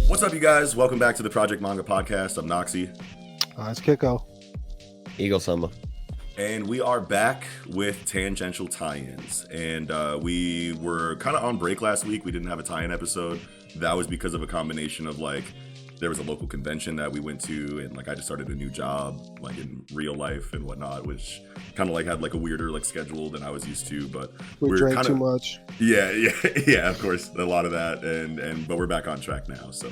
What's up, you guys? Welcome back to the Project Manga Podcast. I'm Noxie. It's Kiko. Eagle Summer. And we are back with Tangential tie-ins. And we were kind of on break last week. We didn't have a tie-in episode. That was because of a combination of, there was a local convention that we went to, and, I just started a new job, in real life and whatnot, which kind of, had, a weirder, schedule than I was used to. But we drank too much. Yeah, of course, a lot of that. But we're back on track now, so...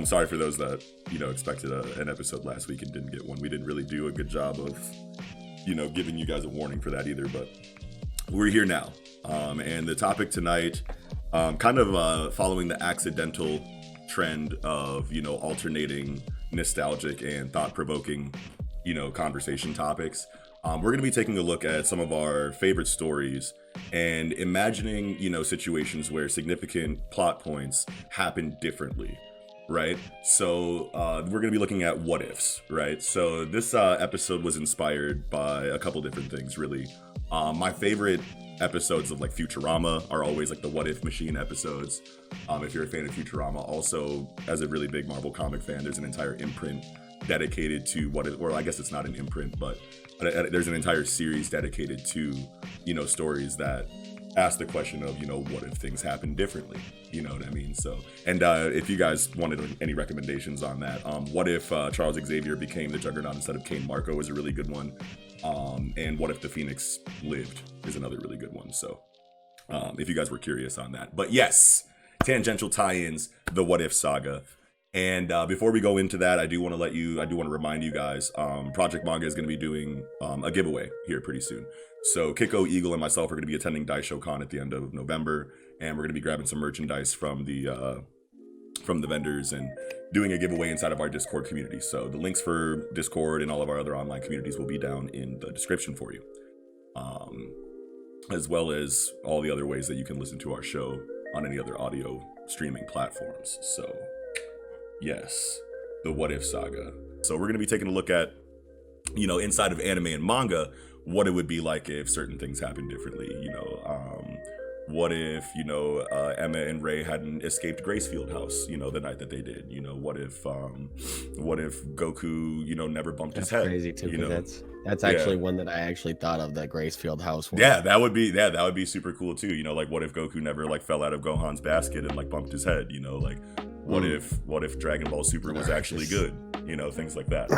sorry for those that, expected an episode last week and didn't get one. We didn't really do a good job of, giving you guys a warning for that either, but we're here now. And the topic tonight, following the accidental trend of, alternating nostalgic and thought-provoking, conversation topics. We're going to be taking a look at some of our favorite stories and imagining, situations where significant plot points happen differently. Right, so we're going to be looking at what ifs, right? So this episode was inspired by a couple different things, really. My favorite episodes of Futurama are always the What If Machine episodes. If you're a fan of Futurama, also as a really big Marvel comic fan, there's an entire imprint dedicated to what if, or I guess it's not an imprint, but there's an entire series dedicated to, stories that ask the question of, what if things happen differently? You know what I mean? So, and if you guys wanted any recommendations on that, what if Charles Xavier became the Juggernaut instead of Cain Marko is a really good one. And what if the Phoenix lived is another really good one. So if you guys were curious on that. But yes, tangential tie-ins, the What If Saga. And before we go into that, I do want to remind you guys, Project Manga is going to be doing a giveaway here pretty soon. So Kiko, Eagle, and myself are going to be attending Daisho Con at the end of November, and we're going to be grabbing some merchandise from the vendors and doing a giveaway inside of our Discord community. So the links for Discord and all of our other online communities will be down in the description for you, as well as all the other ways that you can listen to our show on any other audio streaming platforms. So yes, the What If Saga. So we're going to be taking a look at, inside of anime and manga, what it would be like if certain things happened differently. What if, Emma and Ray hadn't escaped Gracefield House, the night that they did. What if Goku, never bumped his head. That's crazy too. That's actually one that I actually thought of, that Gracefield House one. Yeah, that would be super cool too. What if Goku never fell out of Gohan's basket and bumped his head? What if Dragon Ball Super was actually good? Things like that.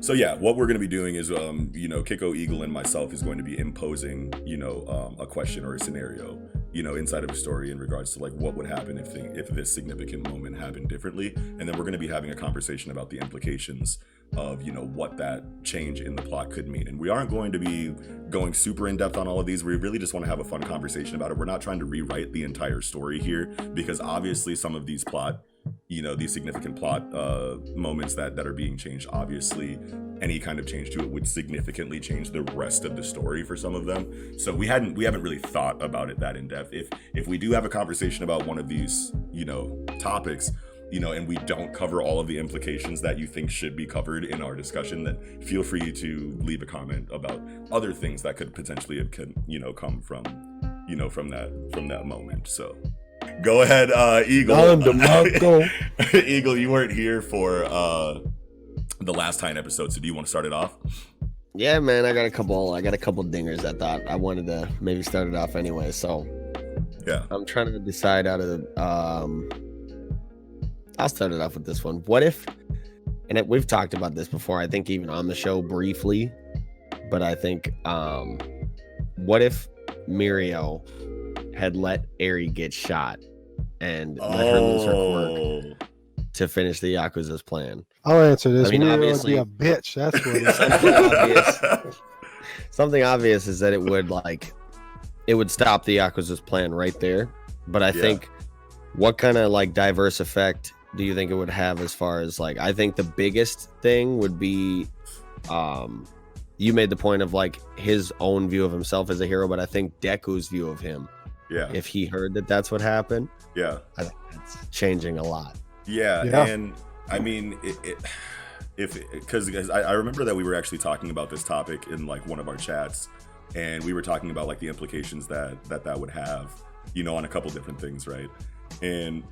So yeah, what we're going to be doing is, Kiko, Eagle, and myself is going to be imposing, a question or a scenario, inside of a story in regards to what would happen if this significant moment happened differently. And then we're going to be having a conversation about the implications of, what that change in the plot could mean. And we aren't going to be going super in depth on all of these. We really just want to have a fun conversation about it. We're not trying to rewrite the entire story here, because obviously some of these these significant plot moments that are being changed, obviously any kind of change to it would significantly change the rest of the story for some of them. So we haven't really thought about it that in depth. If we do have a conversation about one of these, topics, and we don't cover all of the implications that you think should be covered in our discussion, then feel free to leave a comment about other things that could potentially have come from that moment. So go ahead, Eagle. Eagle, you weren't here for the last time episode, so do you want to start it off? Yeah, man, I got a couple dingers. I thought I wanted to maybe start it off anyway. So yeah, I'm trying to decide out of the. I'll start it off with this one. What if? And we've talked about this before, I think even on the show briefly, but I think, what if Mirio had let Eri get shot and let her lose her quirk to finish the Yakuza's plan? I'll answer this. I mean, Mirio obviously, would be a bitch. That's what something obvious is that it would stop the Yakuza's plan right there. But I think, what kind of diverse effect do you think it would have as far as I think the biggest thing would be you made the point of like his own view of himself as a hero, but I think Deku's view of him, if he heard that that's what happened, I think it's changing a lot. And I mean, because I remember that we were actually talking about this topic in like one of our chats, and we were talking about like the implications that would have, you know, on a couple different things, right? And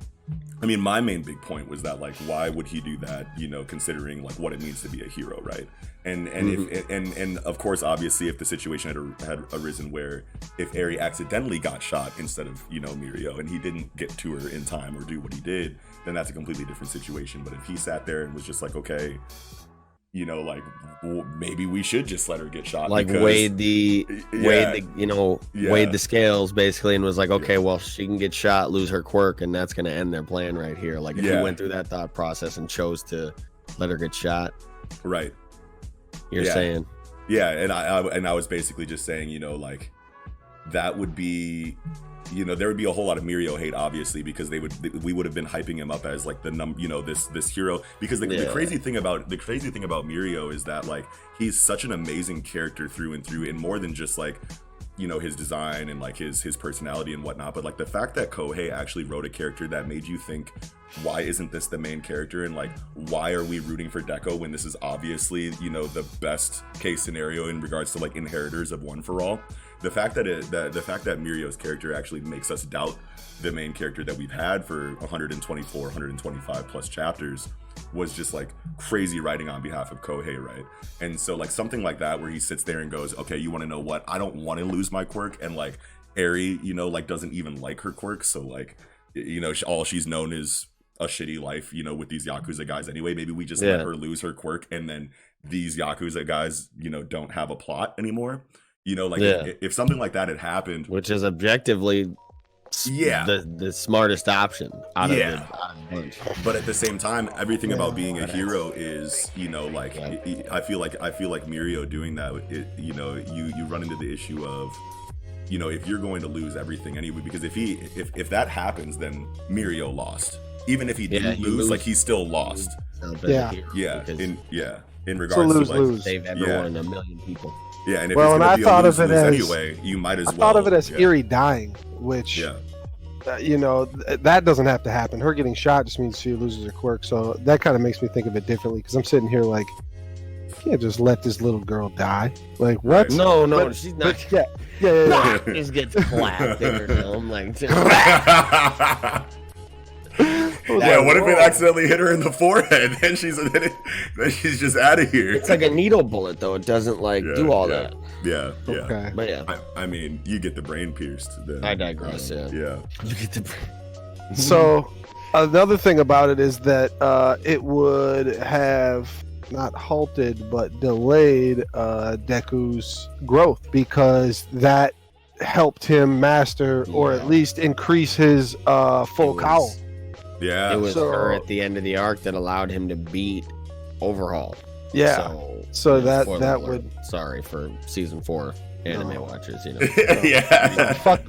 I mean, my main big point was that, like, why would he do that, you know, considering like what it means to be a hero, right? And if of course, obviously, if the situation had arisen where if Eri accidentally got shot instead of, you know, Mirio, and he didn't get to her in time or do what he did, then that's a completely different situation. But if he sat there and was just like, okay, you know, like, well, maybe we should just let her get shot, like because, weighed the scales basically, and was like, okay, well, she can get shot, lose her quirk, and that's gonna end their plan right here. Like if he went through that thought process and chose to let her get shot, right? You're saying, and I was basically just saying, you know, like that would be, you know, there would be a whole lot of Mirio hate, obviously, because we would have been hyping him up as like this hero, because the crazy thing about Mirio is that like he's such an amazing character through and through, and more than just like, you know, his design and like his personality and whatnot, but like the fact that Kohei actually wrote a character that made you think, why isn't this the main character, and like why are we rooting for Deco when this is obviously, you know, the best case scenario in regards to like inheritors of One for All. The fact that Mirio's character actually makes us doubt the main character that we've had for 124, 125 plus chapters was just like crazy writing on behalf of Kohei, right? And so like something like that where he sits there and goes, okay, you want to know what? I don't want to lose my quirk, and like Eri, you know, like doesn't even like her quirk, so like, you know, all she's known is a shitty life, you know, with these Yakuza guys anyway. Maybe we just let her lose her quirk, and then these Yakuza guys, you know, don't have a plot anymore. You know, like if something like that had happened, which is objectively the smartest option out of the bunch. But at the same time, everything about being a hero is, you know, like I feel like Mirio doing that, you know, you run into the issue of, you know, if you're going to lose everything anyway, because if that happens, then Mirio lost. Even if he didn't lose, like he still lost. In regards to like save everyone, a million people. Yeah, and if it's gonna be a lose anyway, you might as well. I thought of it as Eri dying, which, you know, that doesn't have to happen. Her getting shot just means she loses her quirk, so that kind of makes me think of it differently. Because I'm sitting here like, you can't just let this little girl die. Like what? No, she's not. Yeah. Just gets clapped in her dome, like. What if it accidentally hit her in the forehead? Then she's just out of here. It's like a needle bullet, though. It doesn't like do all that. Yeah. Okay. But I mean, you get the brain pierced. Then, I digress. Yeah. You get the brain. So another thing about it is that it would have not halted but delayed Deku's growth, because that helped him master or at least increase his full cowl. Yeah, it was her at the end of the arc that allowed him to beat Overhaul. Yeah, so that would. Sorry for season 4 anime watchers, you know.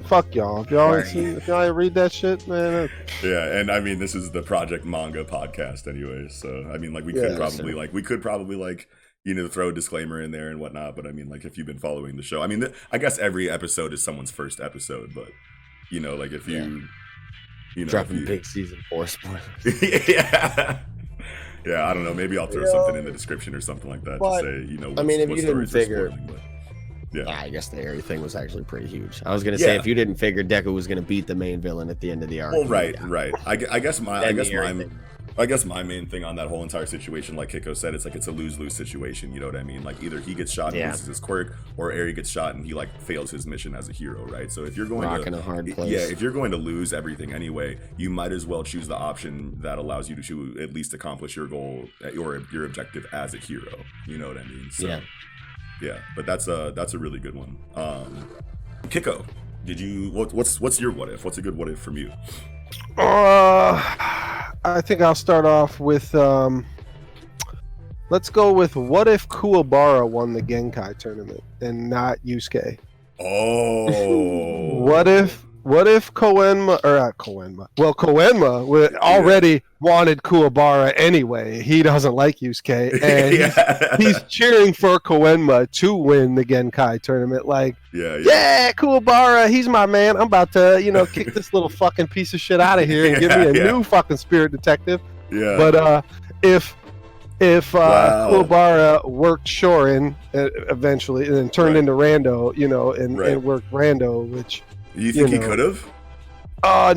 Fuck y'all. If y'all read that shit, man. Yeah, and I mean, this is the Project Manga podcast, anyway. So I mean, like we could probably you know, throw a disclaimer in there and whatnot. But I mean, like if you've been following the show, I mean, I guess every episode is someone's first episode, but you know, like if you. You know, dropping big season 4 spoilers. Yeah, I don't know. Maybe I'll throw something in the description or something like that to say, you know. I mean, if you didn't figure, Yeah. I guess the Eri thing was actually pretty huge. I was gonna say if you didn't figure Deku was gonna beat the main villain at the end of the arc. Well, right. I guess my main thing on that whole entire situation, like Kiko said, it's like it's a lose-lose situation. You know what I mean? Like either he gets shot and loses his quirk, or Eri gets shot and he like fails his mission as a hero, right? So if you're going a hard place. if you're going to lose everything anyway, you might as well choose the option that allows you to at least accomplish your goal or your objective as a hero. You know what I mean? So, yeah, but that's a really good one. Kiko, did you what's your what if? What's a good what if from you? I think I'll start off with let's go with what if Kuwabara won the Genkai tournament and not Yusuke? Oh. What What if Koenma, or not Koenma? Well, Koenma already wanted Kuwabara anyway. He doesn't like Yusuke, and he's cheering for Koenma to win the Genkai tournament. Like, yeah, Kuwabara, he's my man. I'm about to, kick this little fucking piece of shit out of here and give me a new fucking spirit detective. Yeah. But if Kuwabara worked Shorin eventually and then turned into Rando, and worked Rando, which you think he could have?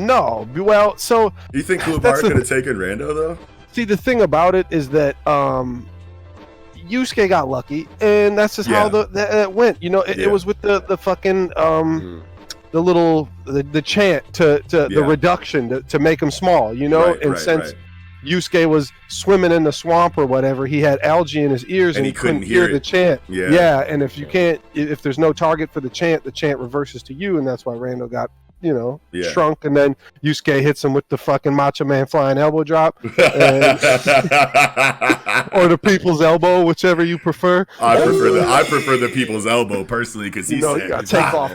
No. Well, so you think Kuwabara could have taken Rando though? See, the thing about it is that Yusuke got lucky, and that's just how that went. It was with the fucking the chant to the reduction to make him small. Since Yusuke was swimming in the swamp or whatever, he had algae in his ears and he couldn't hear the chant. And if you if there's no target for the chant reverses to you, and that's why Rando got shrunk, and then Yusuke hits him with the fucking Macho Man flying elbow drop, or the people's elbow, whichever you prefer. I prefer the people's elbow personally, because you gotta take off.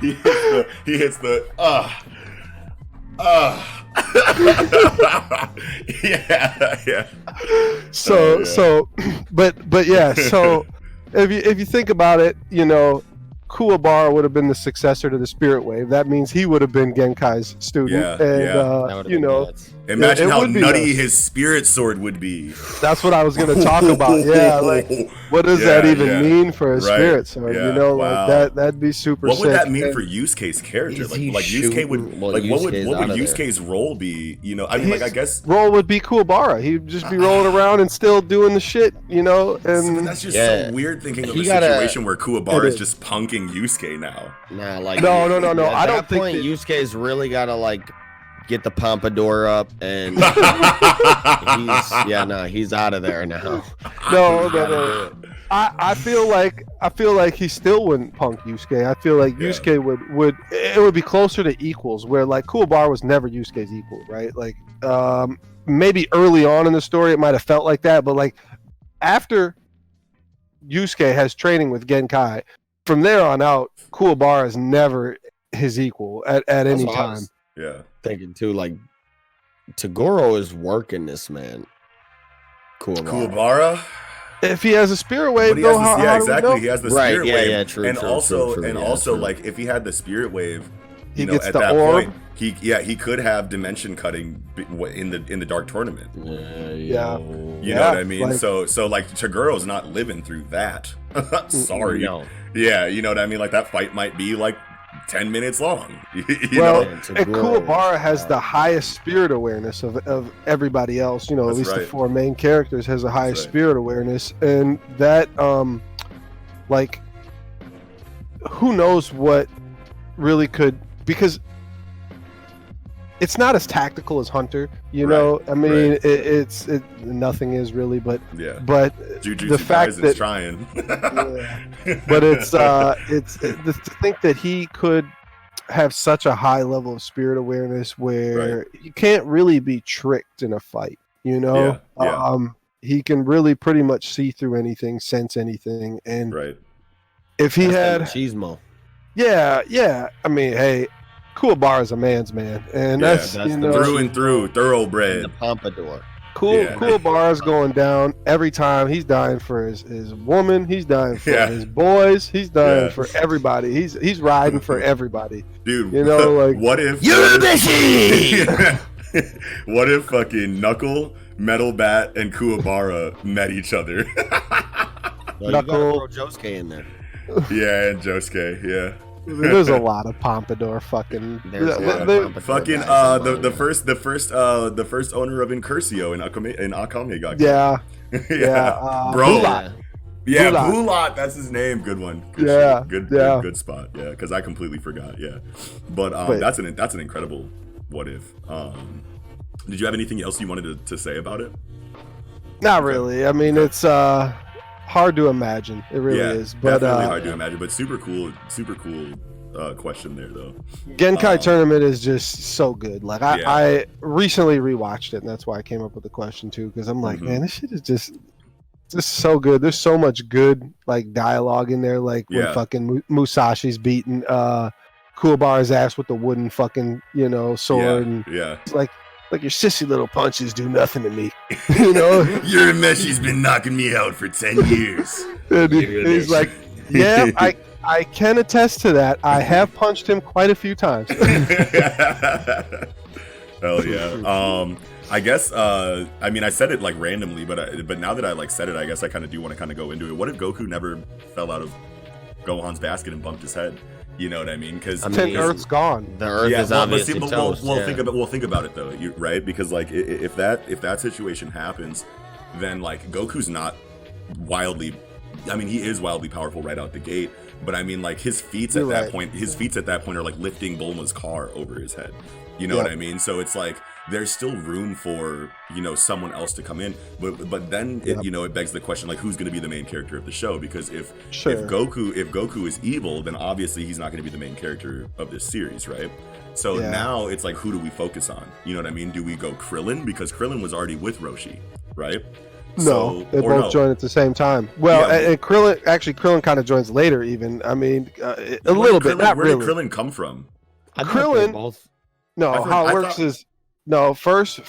He hits the So if you think about it, Kuwabara would have been the successor to the Spirit Wave. That means he would have been Genkai's student. Imagine how nutty his spirit sword would be. That's what I was going to talk about. What does that even mean for a spirit sword? That'd be super sick. What would that mean for Yusuke's character? Yusuke would what would Yusuke's role be? I guess role would be Kuwabara. He'd just be rolling around and still doing the shit, and that's just so weird thinking of a situation where Kuwabara is just punking Yusuke now. No. I don't think Yusuke's really gotta get the pompadour up, and he's out of there now. No. I feel like he still wouldn't punk Yusuke. I feel like Yusuke would be closer to equals, where Kuwabara was never Yusuke's equal, right? Maybe early on in the story it might have felt like that, but after Yusuke has training with Genkai, from there on out, Kuwabara is never his equal at any time. Thinking too, Tagoro is working this man. Kuwabara? If he has a spirit wave, though, exactly. He has the spirit wave. Yeah, true. And also, if he had the spirit wave, he gets at the that orb. Point, he could have dimension cutting in the dark tournament. You know what I mean? So Tagoro's not living through that. Sorry. No. Yeah, you know what I mean? That fight might be 10 minutes long. And Kuwabara has the highest spirit awareness of everybody else. At least the four main characters has the highest spirit awareness, and that who knows what really could, because it's not as tactical as Hunter, I mean, it's nothing is really, but Jujutsu the fact Kaisen's that trying. But it's to think that he could have such a high level of spirit awareness where you can't really be tricked in a fight. He can really pretty much see through anything, sense anything, and if he had Chismo. I mean, hey, Kuwabara is a man's man, and that's through and through, thoroughbred. The pompadour. Kuwabara's going down every time. He's dying for his woman. He's dying for his boys. He's dying for everybody. He's riding for everybody. Dude, what if what if fucking Knuckle, Metal Bat, and Kuwabara met each other? Knuckle, throw Josuke in there. Yeah, and Josuke, There's a lot of pompadour fucking. The first owner of Incursio in Akame got Bulat. Bulat, that's his name. Good one. Good spot. Yeah, because I completely forgot. Yeah, but that's an incredible what if. Did you have anything else you wanted to say about it? Not really. I mean, it's hard to imagine. It really is. But definitely hard to imagine. But super cool question there though. Genkai tournament is just so good. I recently rewatched it, and that's why I came up with the question too. Because I'm like, man, this shit is just This is so good. There's so much good like dialogue in there, like when Yeah. fucking Musashi's beating Kuwabara's ass with the wooden fucking sword, and Yeah. it's like your sissy little punches do nothing to me, you know. Urameshi's been knocking me out for 10 years. And he's like, yeah, I can attest to that. I have punched him quite a few times. Hell yeah. I guess I mean I said it like randomly, but now that I like said it, I guess I kind of do want to kind of go into it. What if Goku never fell out of Gohan's basket and bumped his head? You know what I mean? Because Earth's gone. The Earth is obviously toast. Think about it though, right? Because like if that situation happens, then like Goku's not wildly. I mean, he is wildly powerful right out the gate, but I mean, like his feats at that point are like lifting Bulma's car over his head. You know what I mean? So it's like there's still room for someone else to come in, but then it begs the question, like, who's going to be the main character of the show? Because if Goku is evil, then obviously he's not going to be the main character of this series, right? So now it's like, who do we focus on? You know what I mean? Do we go Krillin, because Krillin was already with Roshi, right? No, they both join at the same time. Well, and Krillin kind of joins later, even. I mean, a little bit. Not really. Where did Krillin come from? Krillin. No, how it works is first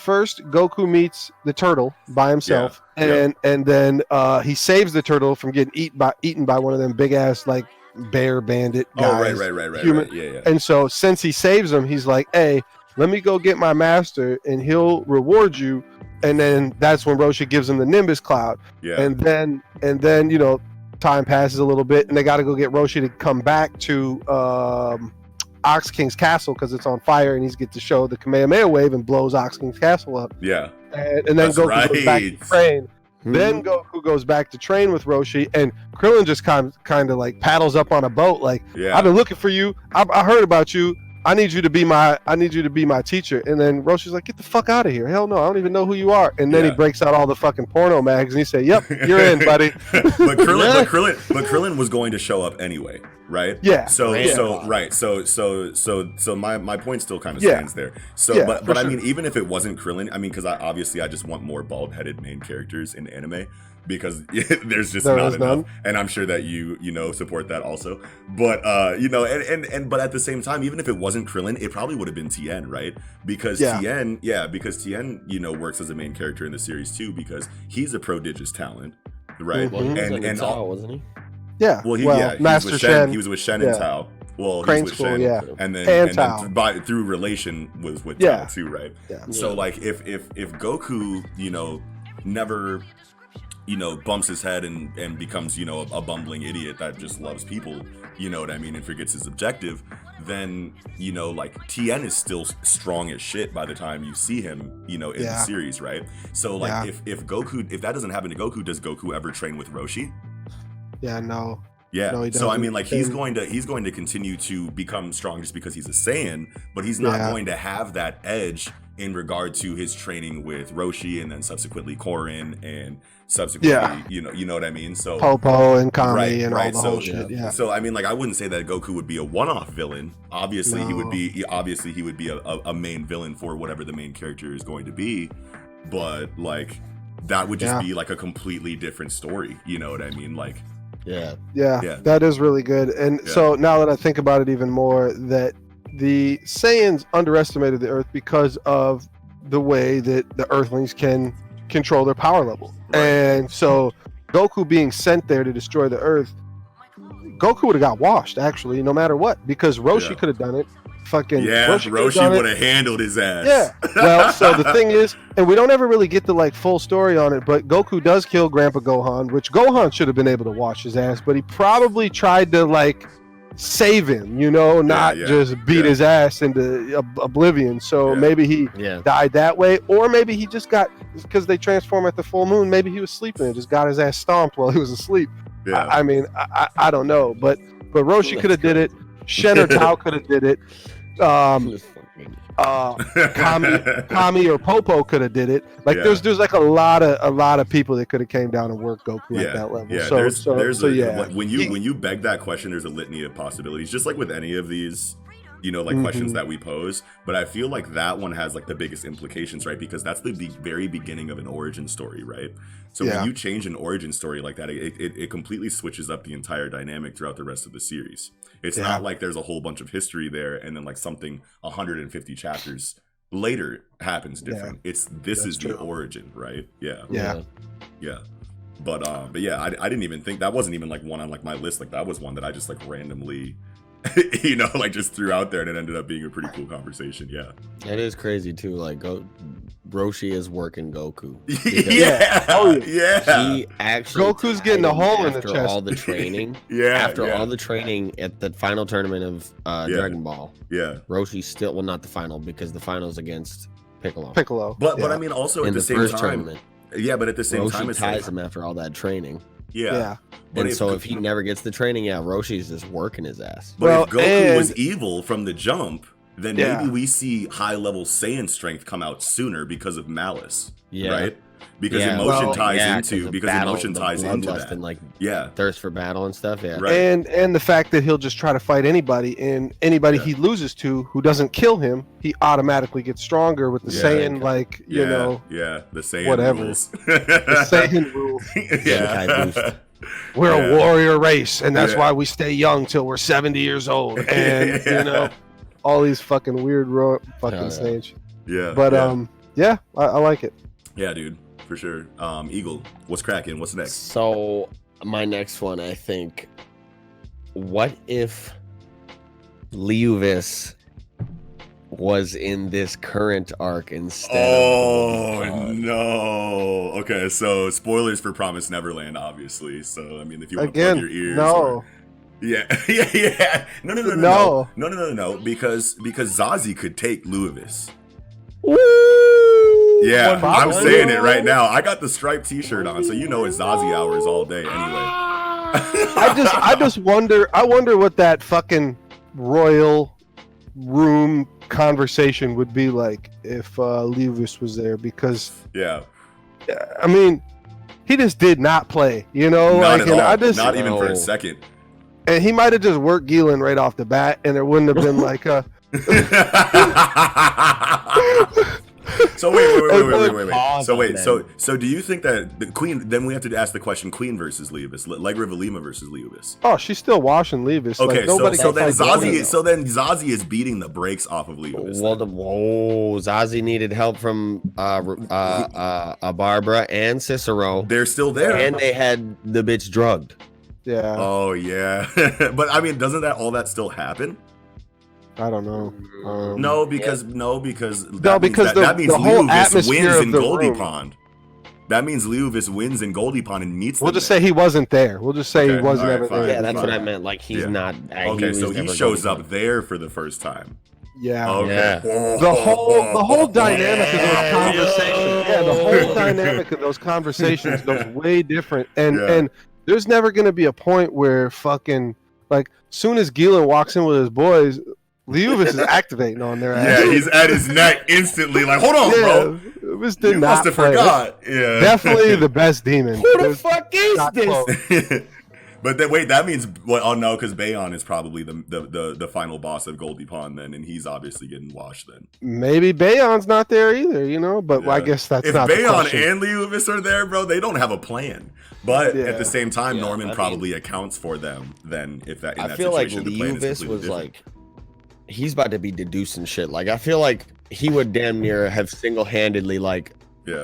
Goku meets the turtle by himself, and then he saves the turtle from getting eaten by one of them big ass like bear bandit guys. Oh, right. Human. Yeah. And so since he saves him, he's like, hey, let me go get my master, and he'll reward you. And then that's when Roshi gives him the Nimbus Cloud. Yeah. And then time passes a little bit, and they got to go get Roshi to come back to Ox King's castle because it's on fire, and he's get to show the Kamehameha wave and blows Ox King's castle up. Yeah. And then Goku goes back to train. Then Goku goes back to train with Roshi, and Krillin just kind of like paddles up on a boat, like, I've been looking for you. I heard about you. I need you to be my teacher. And then Roshi's like, get the fuck out of here. Hell no, I don't even know who you are. And then he breaks out all the fucking porno mags and he said, yep, you're in, buddy. but Krillin was going to show up anyway, right? Yeah. So my point still kind of stands there. So but I mean, even if it wasn't Krillin, I mean, because I just want more bald-headed main characters in anime, because there's just not enough, and I'm sure that you support that also. But but at the same time, even if it wasn't Krillin, it probably would have been Tien, right? Because Tien works as a main character in the series too, because he's a prodigious talent, right? Mm-hmm. And wasn't he? Yeah. Well, Master Shen. He was with Shen and Tao. Well, Crane he's with School, Shen, and then through relation with Tao too, right? Yeah. So like if Goku never bumps his head and becomes a bumbling idiot that just loves people, you know what I mean, and forgets his objective, then like Tien is still strong as shit by the time you see him in the series, right? So like if that doesn't happen to Goku, does Goku ever train with Roshi? No, he so I mean, like he's going to continue to become strong just because he's a Saiyan, but he's not going to have that edge in regard to his training with Roshi and then subsequently Korin and subsequently you know what I mean, so Popo and Kami and all the whole shit. So I mean, like, I wouldn't say that Goku would be a one-off villain. Obviously he would be a main villain for whatever the main character is going to be, but like that would just be like a completely different story, you know what I mean? Like that is really good. And so now that I think about it even more, that the Saiyans underestimated the Earth because of the way that the Earthlings can control their power level. And so Goku being sent there to destroy the Earth, Goku would have got washed, actually, no matter what, because Roshi could have done it. Roshi would have handled his ass. Yeah. Well, so the thing is, and we don't ever really get the like full story on it, but Goku does kill Grandpa Gohan, which Gohan should have been able to wash his ass, but he probably tried to like save him, not just beat his ass into oblivion. So maybe he died that way, or maybe he just got, because they transform at the full moon, maybe he was sleeping and just got his ass stomped while he was asleep. I mean, I don't know, but Roshi could have did it. Shen or Tao could have did it. Kami or Popo could have did it. Like there's like a lot of people that could have came down and worked Goku at that level. When you beg that question, there's a litany of possibilities. Just like with any of these you know, like questions that we pose. But I feel like that one has like the biggest implications, right? Because that's the very beginning of an origin story, right? So when you change an origin story like that, it completely switches up the entire dynamic throughout the rest of the series. It's not like there's a whole bunch of history there and then like something 150 chapters later happens different. This is the origin, right? Yeah. But yeah, I didn't even think that wasn't even like one on like my list. Like that was one that I just like randomly you know, like just threw out there, and it ended up being a pretty cool conversation. Yeah, it is crazy too. Like Roshi is working Goku. He actually Goku's getting a hole in the chest. After all the training, all the training at the final tournament of Dragon Ball. Yeah, Roshi's still not the final because the final's against Piccolo. But I mean, also in at the same first time, tournament. Yeah, but at the same time, Roshi it's ties like, him after all that training. But and so if he never gets the training, Roshi's just working his ass. But if Goku was evil from the jump, then maybe we see high-level Saiyan strength come out sooner because of malice, right? Because emotion ties into that. And like thirst for battle and stuff. And the fact that he'll just try to fight anybody, and anybody he loses to who doesn't kill him, he automatically gets stronger with the Saiyan, like you know, the Saiyan whatever rules. The Saiyan rules. We're a warrior race, and that's why we stay young till we're 70 years old, and you know, all these fucking weird fucking stage. But I like it. Yeah, dude. For sure. Eagle, what's cracking? What's next? So my next one, I think, what if Leovis was in this current arc instead of no. Okay, so spoilers for Promised Neverland, obviously. So I mean, if you want to plug your ears. No. No, because Zazie could take Leovis. Yeah, I'm saying it right now. I got the striped T-shirt on, so you know it's Zazie hours all day. Anyway, I just wonder. I wonder what that fucking royal room conversation would be like if Leovis was there, because I mean, he just did not play. You know, not at all. Not even for a second. And he might have just worked Gillen right off the bat, and there wouldn't have been like a. So wait. So do you think that the Queen? Then we have to ask the question: Queen versus Leovis, Legra Valima versus Leovis. Oh, she's still washing Leovis. Okay, like, so then Zazie is beating the brakes off of Leovis. Well, Zazie needed help from Barbara and Cicero. They're still there, and they had the bitch drugged. Yeah. Oh yeah, but I mean, doesn't that all that still happen? I don't know. No, because that means Leovis wins in Goldie Pond. That means Leovis wins in Goldie Pond and meets. We'll just say he wasn't there. We'll just say he wasn't ever there. Yeah, that's what I meant. Like he's not. Okay, so he shows up there for the first time. Yeah. Okay. Yeah. The whole dynamic of those conversations. Yeah, the whole dynamic of those conversations goes way different. And there's never gonna be a point where fucking like soon as Gillen walks in with his boys, Leovis is activating on their ass. Yeah, he's at his neck instantly. Like, hold on, bro. Leovis did not play. Forgot. Yeah. Definitely the best demon. Who the fuck is this? But then wait, that means what? Oh no, because Bayon is probably the final boss of Goldie Pond then, and he's obviously getting washed then. Maybe Bayon's not there either, you know. But I guess that's not. If Bayon and Leovis are there, bro, they don't have a plan. But at the same time, Norman probably accounts for them. Then if that in that feel situation, like the plan is Leovis completely was different. like, he's about to be deducing shit. Like I feel like he would damn near have single-handedly like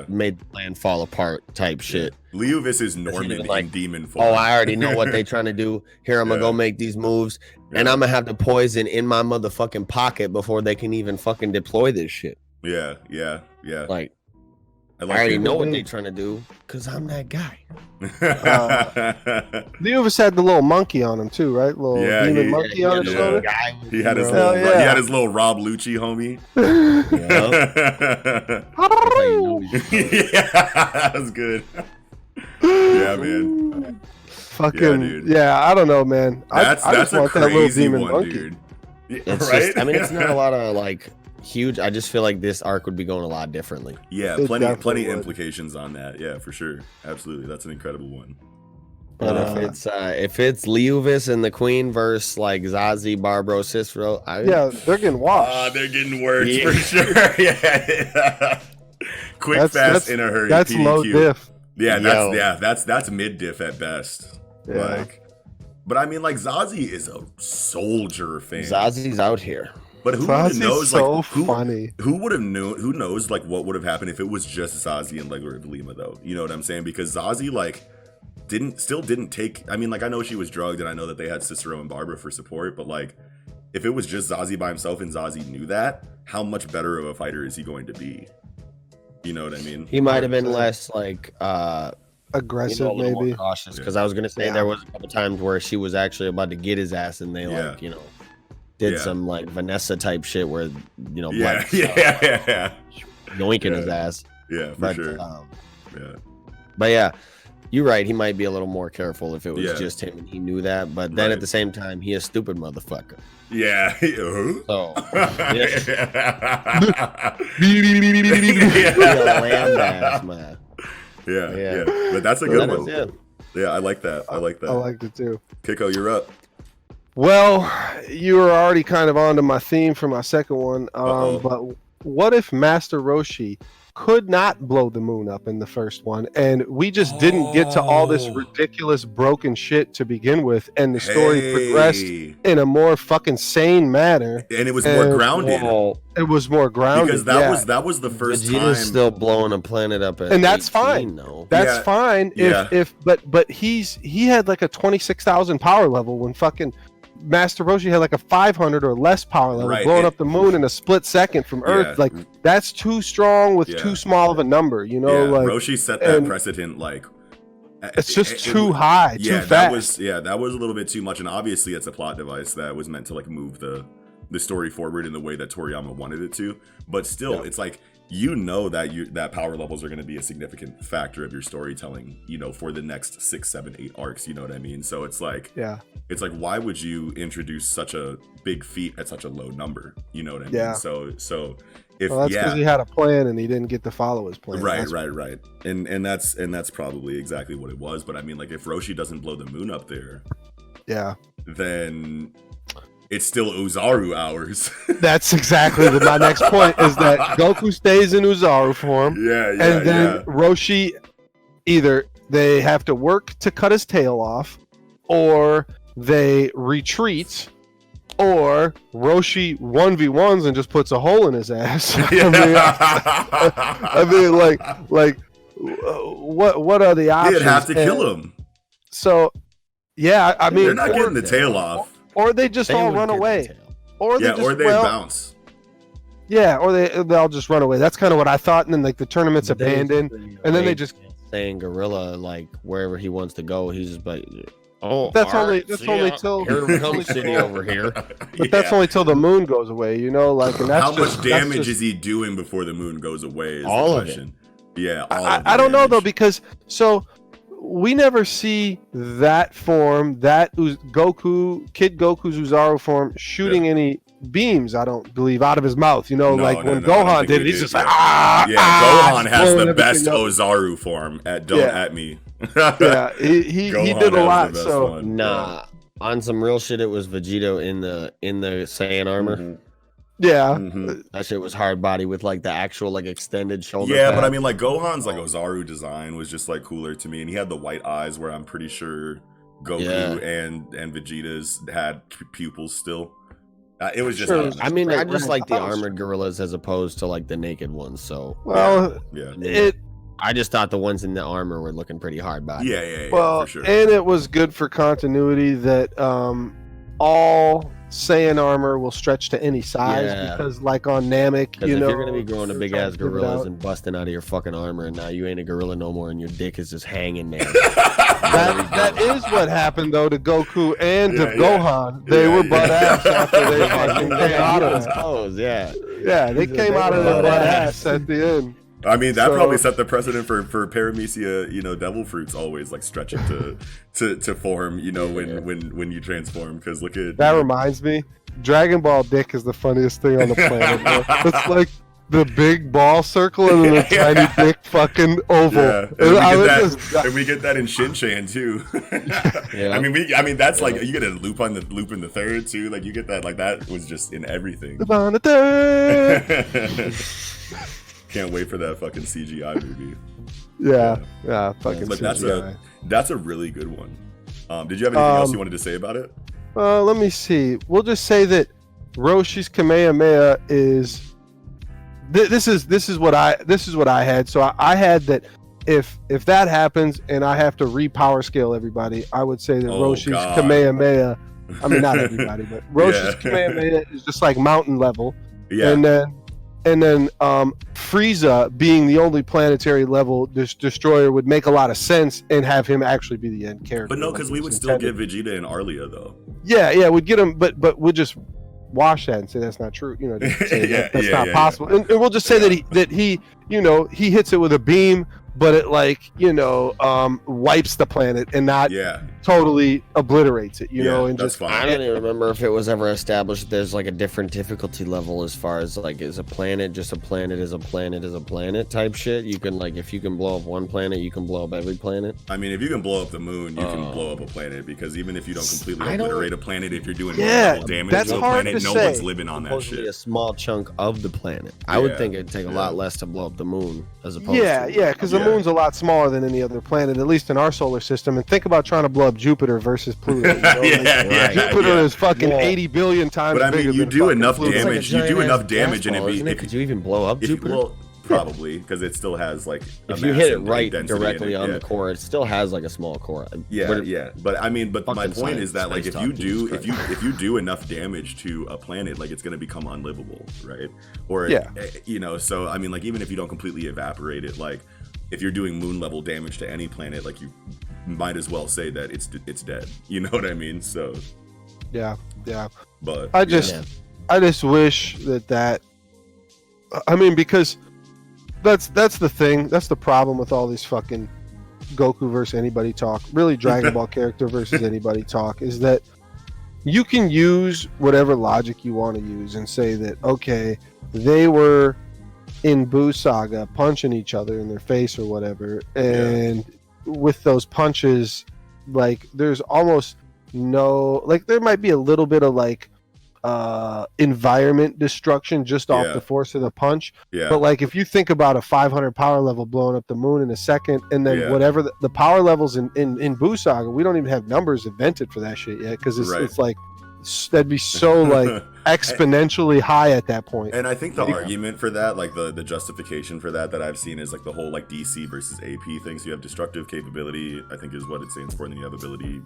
made the plan fall apart type shit. Leovis is Norman in demon form. Oh, I already know what they're trying to do. Here, I'm gonna go make these moves, and I'm gonna have the poison in my motherfucking pocket before they can even fucking deploy this shit. Yeah. Like, I already know what they're trying to do, because I'm that guy. Leovis had the little monkey on him too, right? Little demon monkey on his shoulder. He had his little, he had his little Rob Lucci homie. That was good. Yeah, man. Fucking I don't know, man. That's just a want that little crazy demon one, monkey. dude. It's right? just, I mean, it's not a lot of like huge. I just feel like this arc would be going a lot differently. Yeah, plenty implications on that. Yeah, for sure. Absolutely. That's an incredible one. But if it's Leuvis and the Queen versus like Zazie, Barbaro, Cicero, they're getting washed. They're getting words for sure. Yeah. Quick, fast, in a hurry. That's PDQ. low diff. Yeah, that's mid diff at best. Yeah. But I mean, like Zazie is a soldier fan. Zazie's out here. But who knows? So like funny. Who would have known? Who knows? Like what would have happened if it was just Zazie and Legler of Lima, though? You know what I'm saying? Because Zazie like didn't take. I mean, like I know she was drugged, and I know that they had Cicero and Barbara for support. But like, if it was just Zazie by himself and Zazie knew that, how much better of a fighter is he going to be? You know what I mean? He might have been less like aggressive, maybe more cautious. Because I was gonna say there was a couple times where she was actually about to get his ass, and they like did some like Vanessa type shit where blood yoinking his ass. Yeah, for sure. But yeah, you're right. He might be a little more careful if it was just him and he knew that. But then at the same time, he a stupid motherfucker. Yeah. So. Yeah. But that's a good one. Yeah, I like that. I liked it too. Kiko, you're up. Well, you were already kind of onto my theme for my second one. But what if Master Roshi could not blow the moon up in the first one, and we just didn't get to all this ridiculous broken shit to begin with, and the story progressed in a more fucking sane manner, and it was more grounded. It was more grounded because that was the first Vegeta's time still blowing a planet up at and that's 18, fine. though. That's fine. But he had like a 26,000 power level when fucking Master Roshi had like a 500 or less power level, blowing up the moon in a split second from Earth. Like that's too strong with too small of a number, you know. Like Roshi set that precedent. Like it's just too high, too fast. That was a little bit too much, and obviously it's a plot device that was meant to like move the story forward in the way that Toriyama wanted it to. But still, it's like that power levels are going to be a significant factor of your storytelling, for the next 6, 7, 8 arcs. You know what I mean? So it's like, why would you introduce such a big feat at such a low number? You know what I mean? So if that's because he had a plan and he didn't get to follow his plan. Right. And that's probably exactly what it was. But I mean, like if Roshi doesn't blow the moon up there, then it's still Ozaru hours. That's exactly my next point, is that Goku stays in Ozaru form. And then Roshi, either they have to work to cut his tail off, or they retreat, or Roshi 1v1s and just puts a hole in his ass. I mean, what are the options? They'd have to kill him. So, I mean, they're not getting the tail off. Or they just all run away. Or they bounce. Yeah, or they'll just run away. That's kind of what I thought. And then like the tournament's abandoned, and then they just saying Gorilla like wherever he wants to go. He's just like, that's only till here comes City over here. But that's only till the moon goes away. Like, and that's how much damage is he doing before the moon goes away? Is all the of question. It. Yeah, I don't know though, because we never see that form, that Kid Goku's Ozaru form shooting any beams, I don't believe, out of his mouth. When Gohan did it, he's just like, Gohan has the best Ozaru form at Don't At Me. He did a lot. So on some real shit, it was Vegito in the Saiyan armor. Mm-hmm. That shit was hard body with like the actual like extended shoulder pad. But I mean like Gohan's like Ozaru design was just like cooler to me, and he had the white eyes where I'm pretty sure Goku and Vegeta's had pupils still. It was just I mean I just like the armored gorillas as opposed to like the naked ones. So I just thought the ones in the armor were looking pretty hard body. Yeah, for sure. And it was good for continuity that all Saiyan armor will stretch to any size, because like on Namek, if you're gonna be growing a big ass gorillas and busting out of your fucking armor, and now you ain't a gorilla no more and your dick is just hanging there. that is what happened though to Goku and to Gohan. They were butt ass after they fucking came out of his clothes. They came out of the butt ass at the end. I mean, that probably set the precedent for paramecia, devil fruits always like stretching to form, when you transform. Because look at that reminds me, Dragon Ball dick is the funniest thing on the planet. It's like the big ball circle and then the tiny big fucking oval. Yeah. And we get that in Shin-Chan too. Yeah. I mean that's like you get a loop in the third too. Like you get that, like that was just in everything. On the third. Can't wait for that fucking CGI movie. Yeah, fucking But CGI. that's a really good one. Did you have anything else you wanted to say about it? Let me see. We'll just say that Roshi's Kamehameha is. This is what I had. So I had that if that happens and I have to repower scale everybody, I would say that Roshi's Kamehameha. I mean, not everybody, but Roshi's Kamehameha is just like mountain level. Yeah. And then Frieza being the only planetary level destroyer would make a lot of sense and have him actually be the end character. But no, because we would still get Vegeta and Arlia though. Yeah, we'd get him, but we'll just wash that and say that's not true. You know, just say that's not possible. And we'll just say that he he hits it with a beam, but it wipes the planet and not totally obliterates it. You know, and that's just fine. I don't even remember if it was ever established that there's like a different difficulty level as far as like is a planet just a planet is a planet is a planet type shit. You can like if you can blow up one planet, you can blow up every planet. I mean, if you can blow up the moon, you can blow up a planet because even if you don't completely obliterate a planet, if you're doing level damage to a planet, no one's living on that shit. A small chunk of the planet. I would think it'd take a lot less to blow up the moon as opposed to because the moon's a lot smaller than any other planet, at least in our solar system. And think about trying to blow up Jupiter versus Pluto. Jupiter is fucking 80 billion times bigger. But I mean, you do enough damage. You do enough damage, and could you even blow up Jupiter? Probably, because it still has like if you hit it right directly on the core, it still has like a small core. But I mean, but my point is that like if you do enough damage to a planet, like it's gonna become unlivable, right? Or so I mean, like even if you don't completely evaporate it, like if you're doing moon level damage to any planet, like you might as well say that it's dead. You know what I mean? So yeah. But I just wish that. I mean, because that's the thing. That's the problem with all these fucking Goku versus anybody talk. Really, Dragon Ball character versus anybody talk is that you can use whatever logic you want to use and say that okay, they were in Buu Saga punching each other in their face or whatever, and with those punches, like there's almost no like there might be a little bit of like environment destruction just off the force of the punch, but like if you think about a 500 power level blowing up the moon in a second, and then whatever the power levels in Buu Saga, we don't even have numbers invented for that shit yet, because it's like that'd be so like exponentially high at that point. And I think the argument for that, like the justification for that I've seen is like the whole like DC versus AP thing. So you have destructive capability, I think is what it stands for, and then you have ability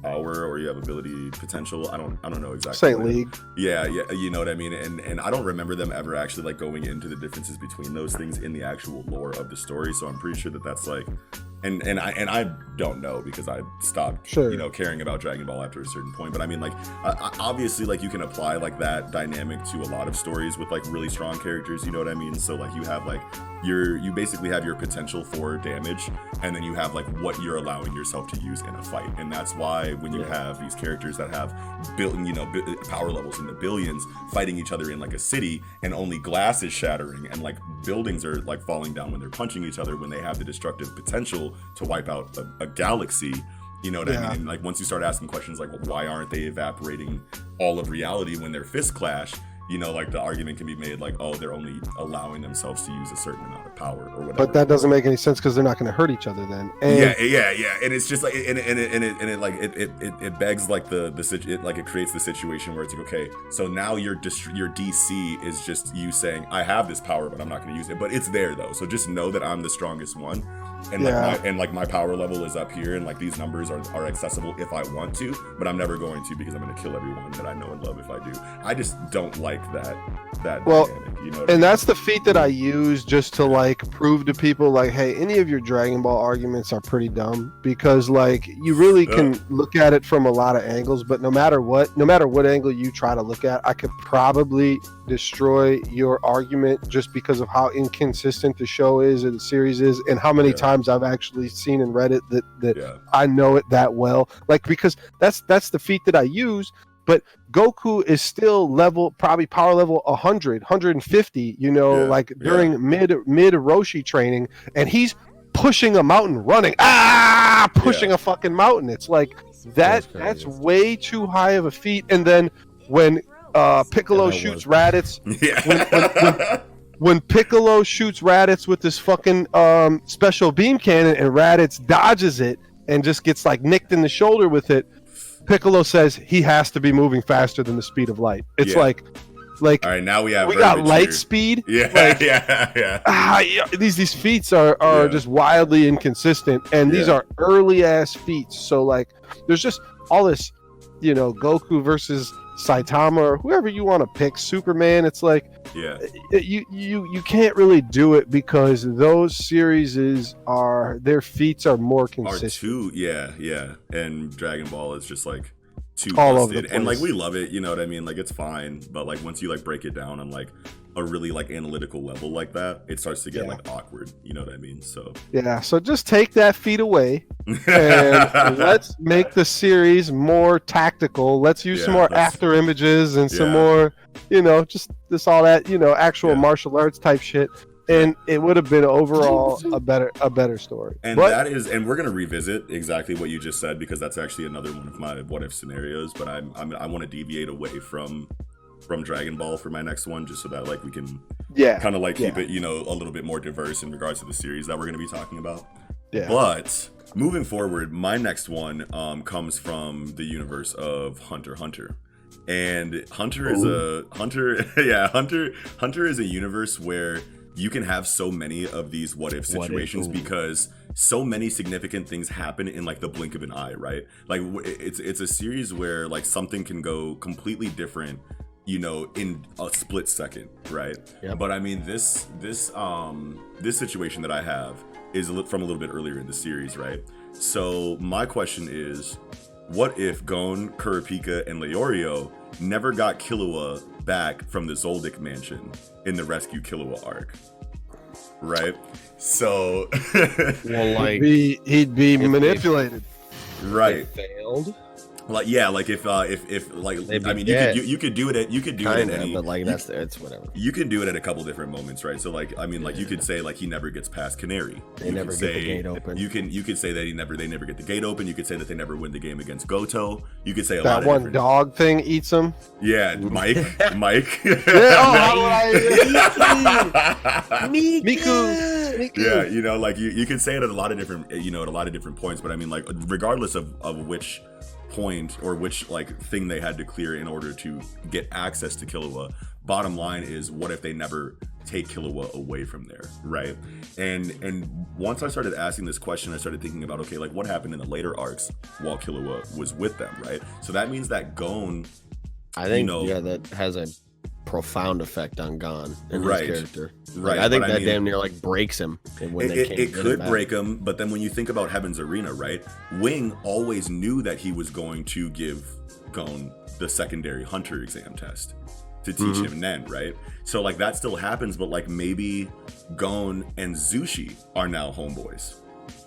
power, or you have ability potential. I don't know exactly. Same league. Yeah, you know what I mean. And I don't remember them ever actually like going into the differences between those things in the actual lore of the story. So I'm pretty sure that's like, and I don't know because I stopped caring about Dragon Ball after a certain point. But I mean, like obviously, like you can apply like that dynamic to a lot of stories with like really strong characters. You know what I mean? So like you have like you basically have your potential for damage, and then you have like what you're allowing yourself to use in a fight. And that's why when you have these characters that have power levels in the billions fighting each other in like a city, and only glass is shattering and like buildings are like falling down when they're punching each other, when they have the destructive potential to wipe out a galaxy. You know what I mean? And like once you start asking questions like, well, why aren't they evaporating all of reality when their fists clash? You know, like the argument can be made like, oh, they're only allowing themselves to use a certain amount of power or whatever. But that doesn't make any sense because they're not going to hurt each other then. And And it's just like, it begs like it creates the situation where it's like, okay, so now your DC is just you saying, I have this power, but I'm not going to use it. But it's there though, so just know that I'm the strongest one. And my power level is up here, and like these numbers are accessible if I want to, but I'm never going to because I'm going to kill everyone that I know and love if I do. I just don't like that dynamic, you know. And that's the feat that I use just to like prove to people like, hey, any of your Dragon Ball arguments are pretty dumb, because like you really can look at it from a lot of angles, but no matter what angle you try to look at, I could probably destroy your argument just because of how inconsistent the show is or the series is, and how many times I've actually seen and read it that I know it that well. Like, because that's the feat that I use, but Goku is still probably power level 100, 150, like during mid Roshi training, and he's pushing a mountain, running, pushing a fucking mountain. It's like that's way too high of a feat. And then when Piccolo shoots Raditz, when Piccolo shoots Raditz with this fucking special beam cannon, and Raditz dodges it and just gets like nicked in the shoulder with it, Piccolo says he has to be moving faster than the speed of light. It's like all right, now we got light speed. These feats are just wildly inconsistent, and these are early ass feats. So like, there's just all this, Goku versus Saitama or whoever you want to pick, Superman. It's like, you can't really do it because those series their feats are more consistent. And Dragon Ball is just like too all busted. And like, we love it, you know what I mean? Like, it's fine, but like once you like break it down on like a really like analytical level like that, it starts to get like awkward, you know what I mean? So so just take that feat away and let's make the series more tactical. Let's use some more after images and some more, just this all that, actual martial arts type shit. And it would have been overall a better story. And we're gonna revisit exactly what you just said, because that's actually another one of my what if scenarios. But I want to deviate away from Dragon Ball for my next one, just so that like we can kind of like keep it a little bit more diverse in regards to the series that we're gonna be talking about. But moving forward, my next one comes from the universe of Hunter x Hunter. And Hunter is a universe where you can have so many of these what if situations because so many significant things happen in like the blink of an eye, right? Like it's a series where like something can go completely different, in a split second, right? But I mean, this situation that I have is from a little bit earlier in the series, right? So my question is, what if Gon, Kurapika, and Leorio never got Killua back from the Zoldyck mansion in the Rescue Killua arc? Right? So he'd be manipulated. Right. Failed. Like if like I mean you could do it at any, but like it's whatever. You can do it at a couple different moments, right? So like I mean like you could say like he never gets past Canary. They never get the gate open. You could say that they never get the gate open. You could say that they never win the game against Goto. You could say that one dog thing eats him. Yeah, Mike. Miku. Yeah, like you could say it at a lot of different points, but I mean like regardless of which point or which like thing they had to clear in order to get access to Killua, bottom line is, what if they never take Killua away from there, right? And once I started asking this question, I started thinking about, okay, like what happened in the later arcs while Killua was with them, right? So that means that Gon, I think that has a profound effect on Gon and his character. Right. I think that damn near like breaks him. When it could break him, but then when you think about Heaven's Arena, right? Wing always knew that he was going to give Gon the secondary Hunter exam test to teach him Nen, right? So like that still happens, but like maybe Gon and Zushi are now homeboys,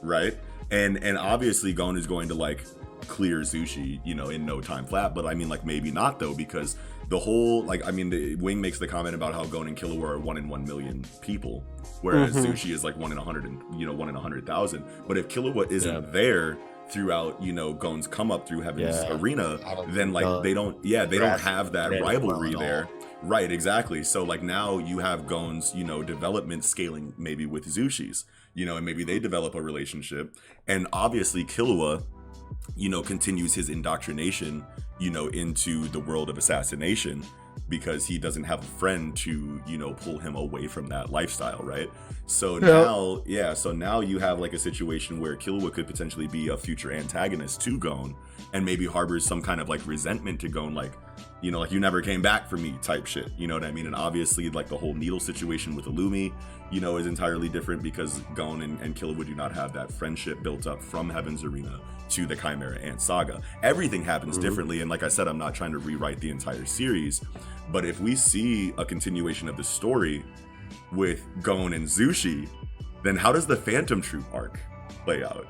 right? And obviously Gon is going to like clear Zushi, in no time flat, but I mean like maybe not though, because the whole like I mean the Wing makes the comment about how Gon and Killua are 1 in 1 million people, whereas Zushi is like 1 in 100 and 1 in 100,000. But if Killua isn't there throughout Gon's come up through Heaven's Arena, then like they don't have that rivalry there. Right, exactly. So like now you have Gon's development scaling maybe with Zushi's, and maybe they develop a relationship, and obviously Killua continues his indoctrination into the world of assassination, because he doesn't have a friend to pull him away from that lifestyle, right? So now you have like a situation where Killua could potentially be a future antagonist to Gon, and maybe harbors some kind of like resentment to Gon, like like you never came back for me type shit, you know what I mean? And obviously like the whole needle situation with Illumi is entirely different, because Gon and Killua do not have that friendship built up from Heaven's Arena to the Chimera Ant Saga. Everything happens differently, and like I said, I'm not trying to rewrite the entire series, but if we see a continuation of the story with Gon and Zushi, then how does the Phantom Troop arc play out?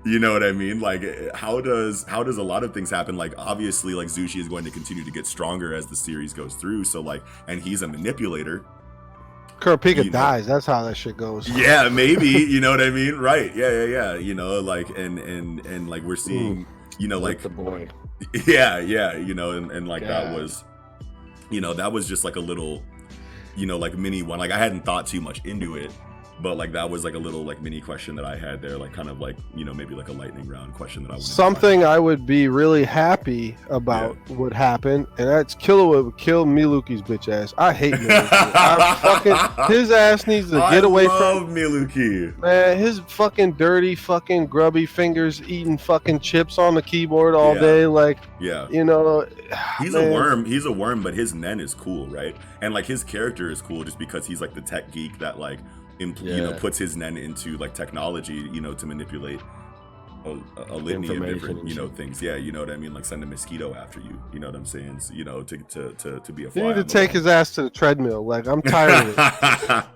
You know what I mean? Like, how does a lot of things happen? Like, obviously, like Zushi is going to continue to get stronger as the series goes through. So like, and he's a manipulator. Kurapika dies. That's how that shit goes. Yeah, maybe. You know what I mean? Right? Yeah. You know, like, and like we're seeing, you know, like the boy. Yeah. You know, and like that was, you know, that was just like a little, you know, like mini one. Like I hadn't thought too much into it. But like that was like a little like mini question that I had there, like kind of like, you know, maybe like a lightning round question that I wanted something I would be really happy about would happen, and that's Killua would kill Miluki's bitch ass. I hate Miluki. His ass needs to get away from. I love Miluki. Man, his fucking dirty, fucking grubby fingers eating fucking chips on the keyboard all day. Like, you know, he's a worm. He's a worm, but his Nen is cool, right? And like his character is cool just because he's like the tech geek that like. You know, puts his Nen into like technology, you know, to manipulate a litany of different, you know, things. Yeah, you know what I mean. Like send a mosquito after you. You know what I'm saying? So, you know, to be a fly. You need to take his ass to the treadmill. Like I'm tired of it.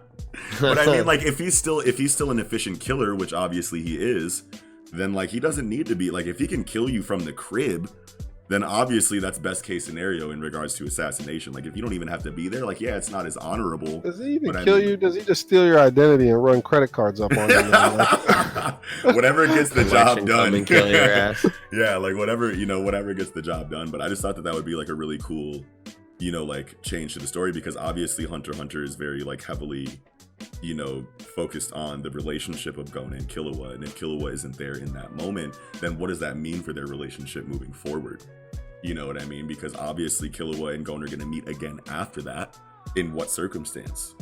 But I mean, like if he's still an efficient killer, which obviously he is, then like he doesn't need to be like if he can kill you from the crib. Then obviously that's best case scenario in regards to assassination. Like if you don't even have to be there, like it's not as honorable. Does he even kill you? Does he just steal your identity and run credit cards up on you? Whatever gets the job done. And kill your ass. Yeah, like whatever gets the job done. But I just thought that would be like a really cool, you know, like change to the story because obviously Hunter x Hunter is very like heavily, you know, focused on the relationship of Gon and Killua, and if Killua isn't there in that moment, then what does that mean for their relationship moving forward? You know what I mean? Because obviously Killua and Gon are going to meet again after that. In what circumstance?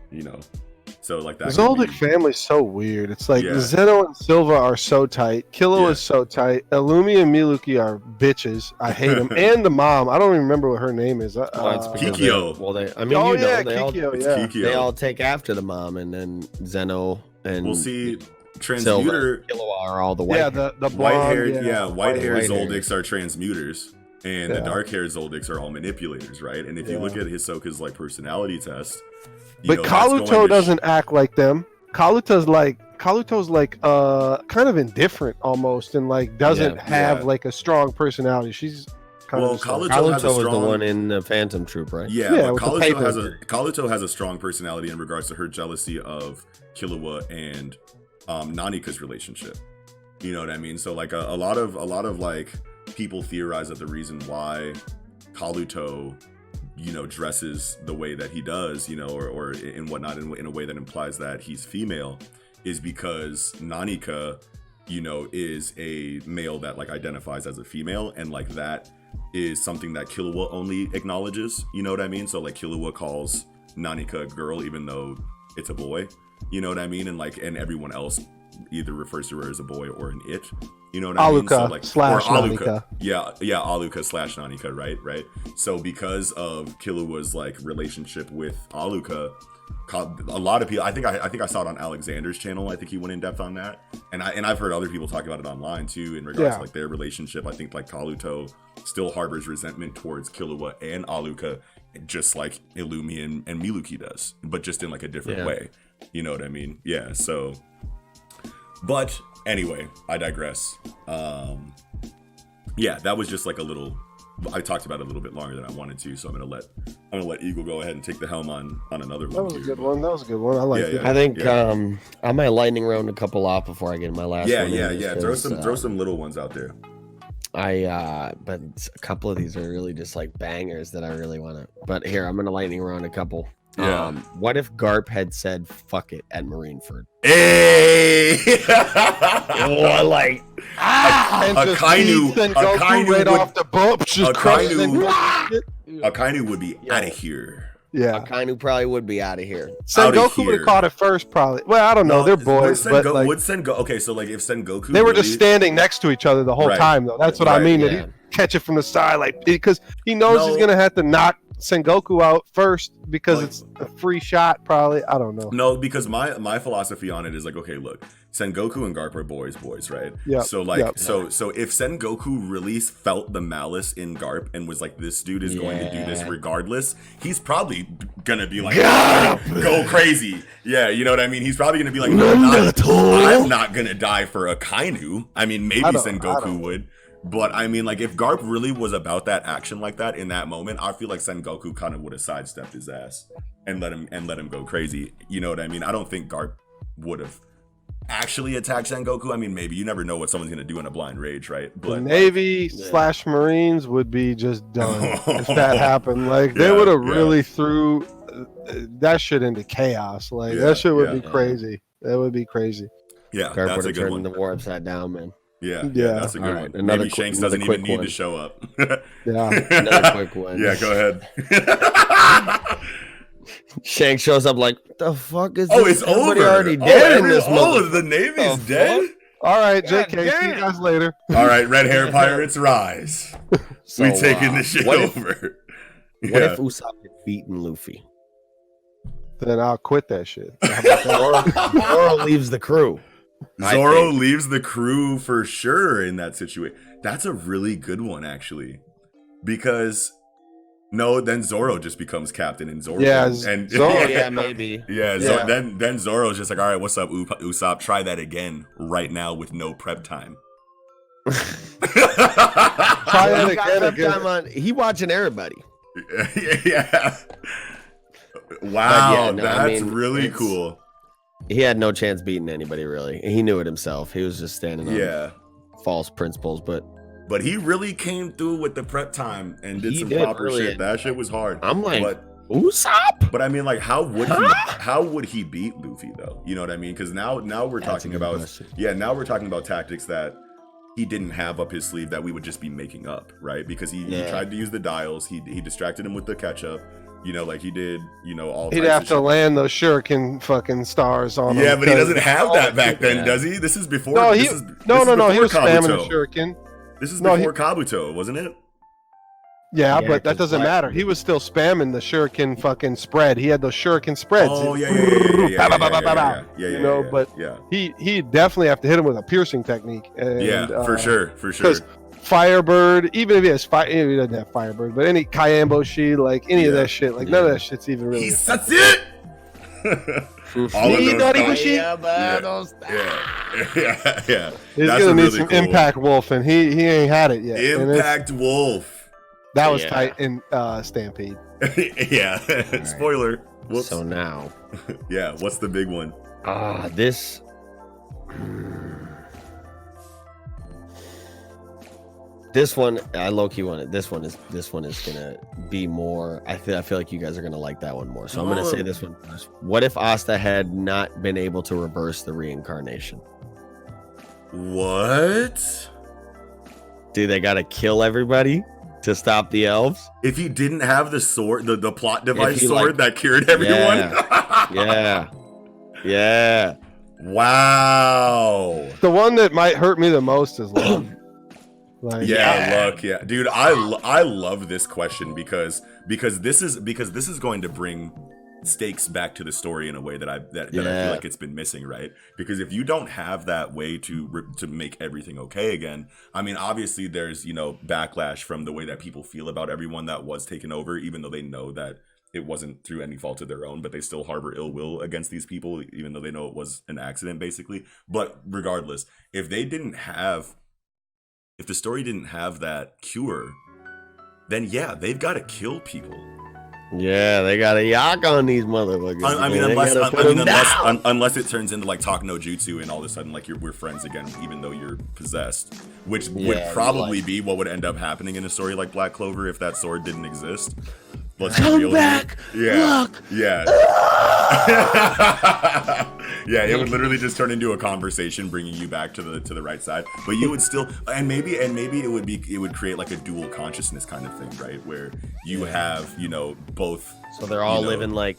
You know, so like that. The Zoldyck family's so weird. It's like Zeno and Silva are so tight. Killua is so tight. Illumi and Miluki are bitches. I hate them. And the mom, I don't even remember what her name is. Kikyo. Well, Kikyo, Kikyo. They all take after the mom, and then Zeno and we'll see. Transmuter Killua are all the white the white-haired white-haired Zoldicks are transmuters, and the dark-haired Zoldicks are all manipulators, right? And if you look at Hisoka's like personality test, but Kaluto doesn't act like them. Kaluto's like kind of indifferent almost, and like doesn't have like a strong personality. She's Kaluto was the one in the Phantom Troop, right? Yeah, but Kaluto has a strong personality in regards to her jealousy of Killua and Nanika's relationship. You know what I mean? So like a lot of like people theorize that the reason why Kaluto, you know, dresses the way that he does, you know, or in whatnot in a way that implies that he's female is because Nanika, you know, is a male that like identifies as a female, and like that is something that Killua only acknowledges. You know what I mean? So like Killua calls Nanika a girl even though it's a boy. You know what I mean? And like, and everyone else either refers to her as a boy or an it. You know what I mean? So like, slash Nanika. Yeah, Aluka slash Nanika, right? So because of Killua's like relationship with Aluka, a lot of people, I think I saw it on Alexander's channel. I think he went in depth on that, and I've heard other people talk about it online too in regards to like their relationship. I think like Kaluto still harbors resentment towards Killua and Aluka, just like Illumi and Miluki does, but just in like a different way. You know what I mean? Yeah. So, but anyway, I digress. Yeah, that was just like a little. I talked about it a little bit longer than I wanted to, so I'm gonna let Eagle go ahead and take the helm on another one. That was a good one. I like it. I think I might lightning round a couple off before I get my last one. Yeah. Throw some little ones out there. But a couple of these are really just like bangers that I really want to. But here, I'm gonna lightning round a couple. Yeah. What if Garp had said "fuck it" at Marineford? Hey! Akainu would be out of here. Yeah, Akainu probably would be out of here. Sengoku would have caught it first, probably. Well, I don't know. They're boys, but like, would Sengoku? Okay, so like if Sengoku, they were just standing next to each other the whole time, though. That's what I mean. That he'd catch it from the side, like because he knows he's gonna have to knock Sengoku out first because it's a free shot, probably. I don't know. No, because my philosophy on it is like, okay, look, Sengoku and Garp are boys, right? Yeah. So like, so if Sengoku really felt the malice in Garp and was like, this dude is going to do this regardless, he's probably gonna be like, go crazy. Yeah, you know what I mean? He's probably gonna be like, I'm not gonna die for a Kainu. I mean, maybe Sengoku would. But I mean, like, if Garp really was about that action like that in that moment, I feel like Sengoku kind of would have sidestepped his ass and let him go crazy. You know what I mean? I don't think Garp would have actually attacked Sengoku. I mean, maybe you never know what someone's gonna do in a blind rage, right? But the Navy / Marines would be just done if that happened. Like they would have really threw that shit into chaos. Like that shit would be crazy. That would be crazy. Yeah, Garp that's would a have good turned one. the war upside down, man. Yeah, that's a good one. Another Maybe Shanks doesn't even need to show up. Another quick one. Yeah, go ahead. Shanks shows up like, the fuck is this? Oh, it's Everybody over. Already dead in this the Navy's dead? All right, JK, see you guys later. All right, red hair pirates rise. We taking this shit over. What if Usopp had beaten Luffy? Then I'll quit that shit. Zoro leaves the crew. Zoro leaves the crew for sure in that situation. That's a really good one, actually. Because then Zoro just becomes captain, and Zoro and Zoro, maybe. Then Zoro's just like, all right, what's up, Usopp? Try that again right now with no prep time. Try it again. He watching everybody. Yeah. Wow, that's really cool. He had no chance beating anybody, really. He knew it himself. He was just standing on false principles, but he really came through with the prep time and did some proper shit. That shit was hard. I'm like, Usopp? But I mean, like, how would he beat Luffy though? You know what I mean? Because now we're talking about now we're talking about tactics that he didn't have up his sleeve that we would just be making up, right? Because he tried to use the dials. He distracted him with the ketchup. You know, like he did, all he'd have to land those shuriken fucking stars on him. Yeah, but he doesn't have that back then, does he? This is before. No, he was spamming the shuriken. This is before Kabuto, wasn't it? Yeah, but that doesn't matter. He was still spamming the shuriken fucking spread. He had those shuriken spreads. Oh, yeah. But he definitely have to hit him with a piercing technique. And, for sure. Because Firebird, even if he has he doesn't have Firebird, but any Kayamboshi, like any of that shit, like none of that shit's even really. That's it. All of those. Yeah. He's gonna need some Impact Wolf, and he ain't had it yet. Impact Wolf. That was tight in Stampede. Yeah. Spoiler. Whoops. So now. Yeah. What's the big one? This. This one, I low-key wanted. This one is gonna be more. I feel like you guys are gonna like that one more. So I'm gonna say this one first. What if Asta had not been able to reverse the reincarnation? What? Dude, they gotta kill everybody to stop the elves. If he didn't have the sword, the plot device sword that cured everyone. Yeah. Wow. The one that might hurt me the most is Luck. Luck. Yeah, dude. I love this question because this is going to bring stakes back to the story in a way that I feel like it's been missing, right? Because if you don't have that way to make everything okay again, I mean, obviously there's backlash from the way that people feel about everyone that was taken over, even though they know that it wasn't through any fault of their own, but they still harbor ill will against these people, even though they know it was an accident, basically. But regardless, if the story didn't have that cure, then they've got to kill people. Yeah, they got to yak on these motherfuckers. Unless it turns into like talk no jutsu and all of a sudden like we're friends again, even though you're possessed, which would probably be what would end up happening in a story like Black Clover if that sword didn't exist. Come back, Look. Yeah. It would literally just turn into a conversation, bringing you back to the right side. But you would still, and maybe it would create like a dual consciousness kind of thing, right? Where you have both. So they're all living like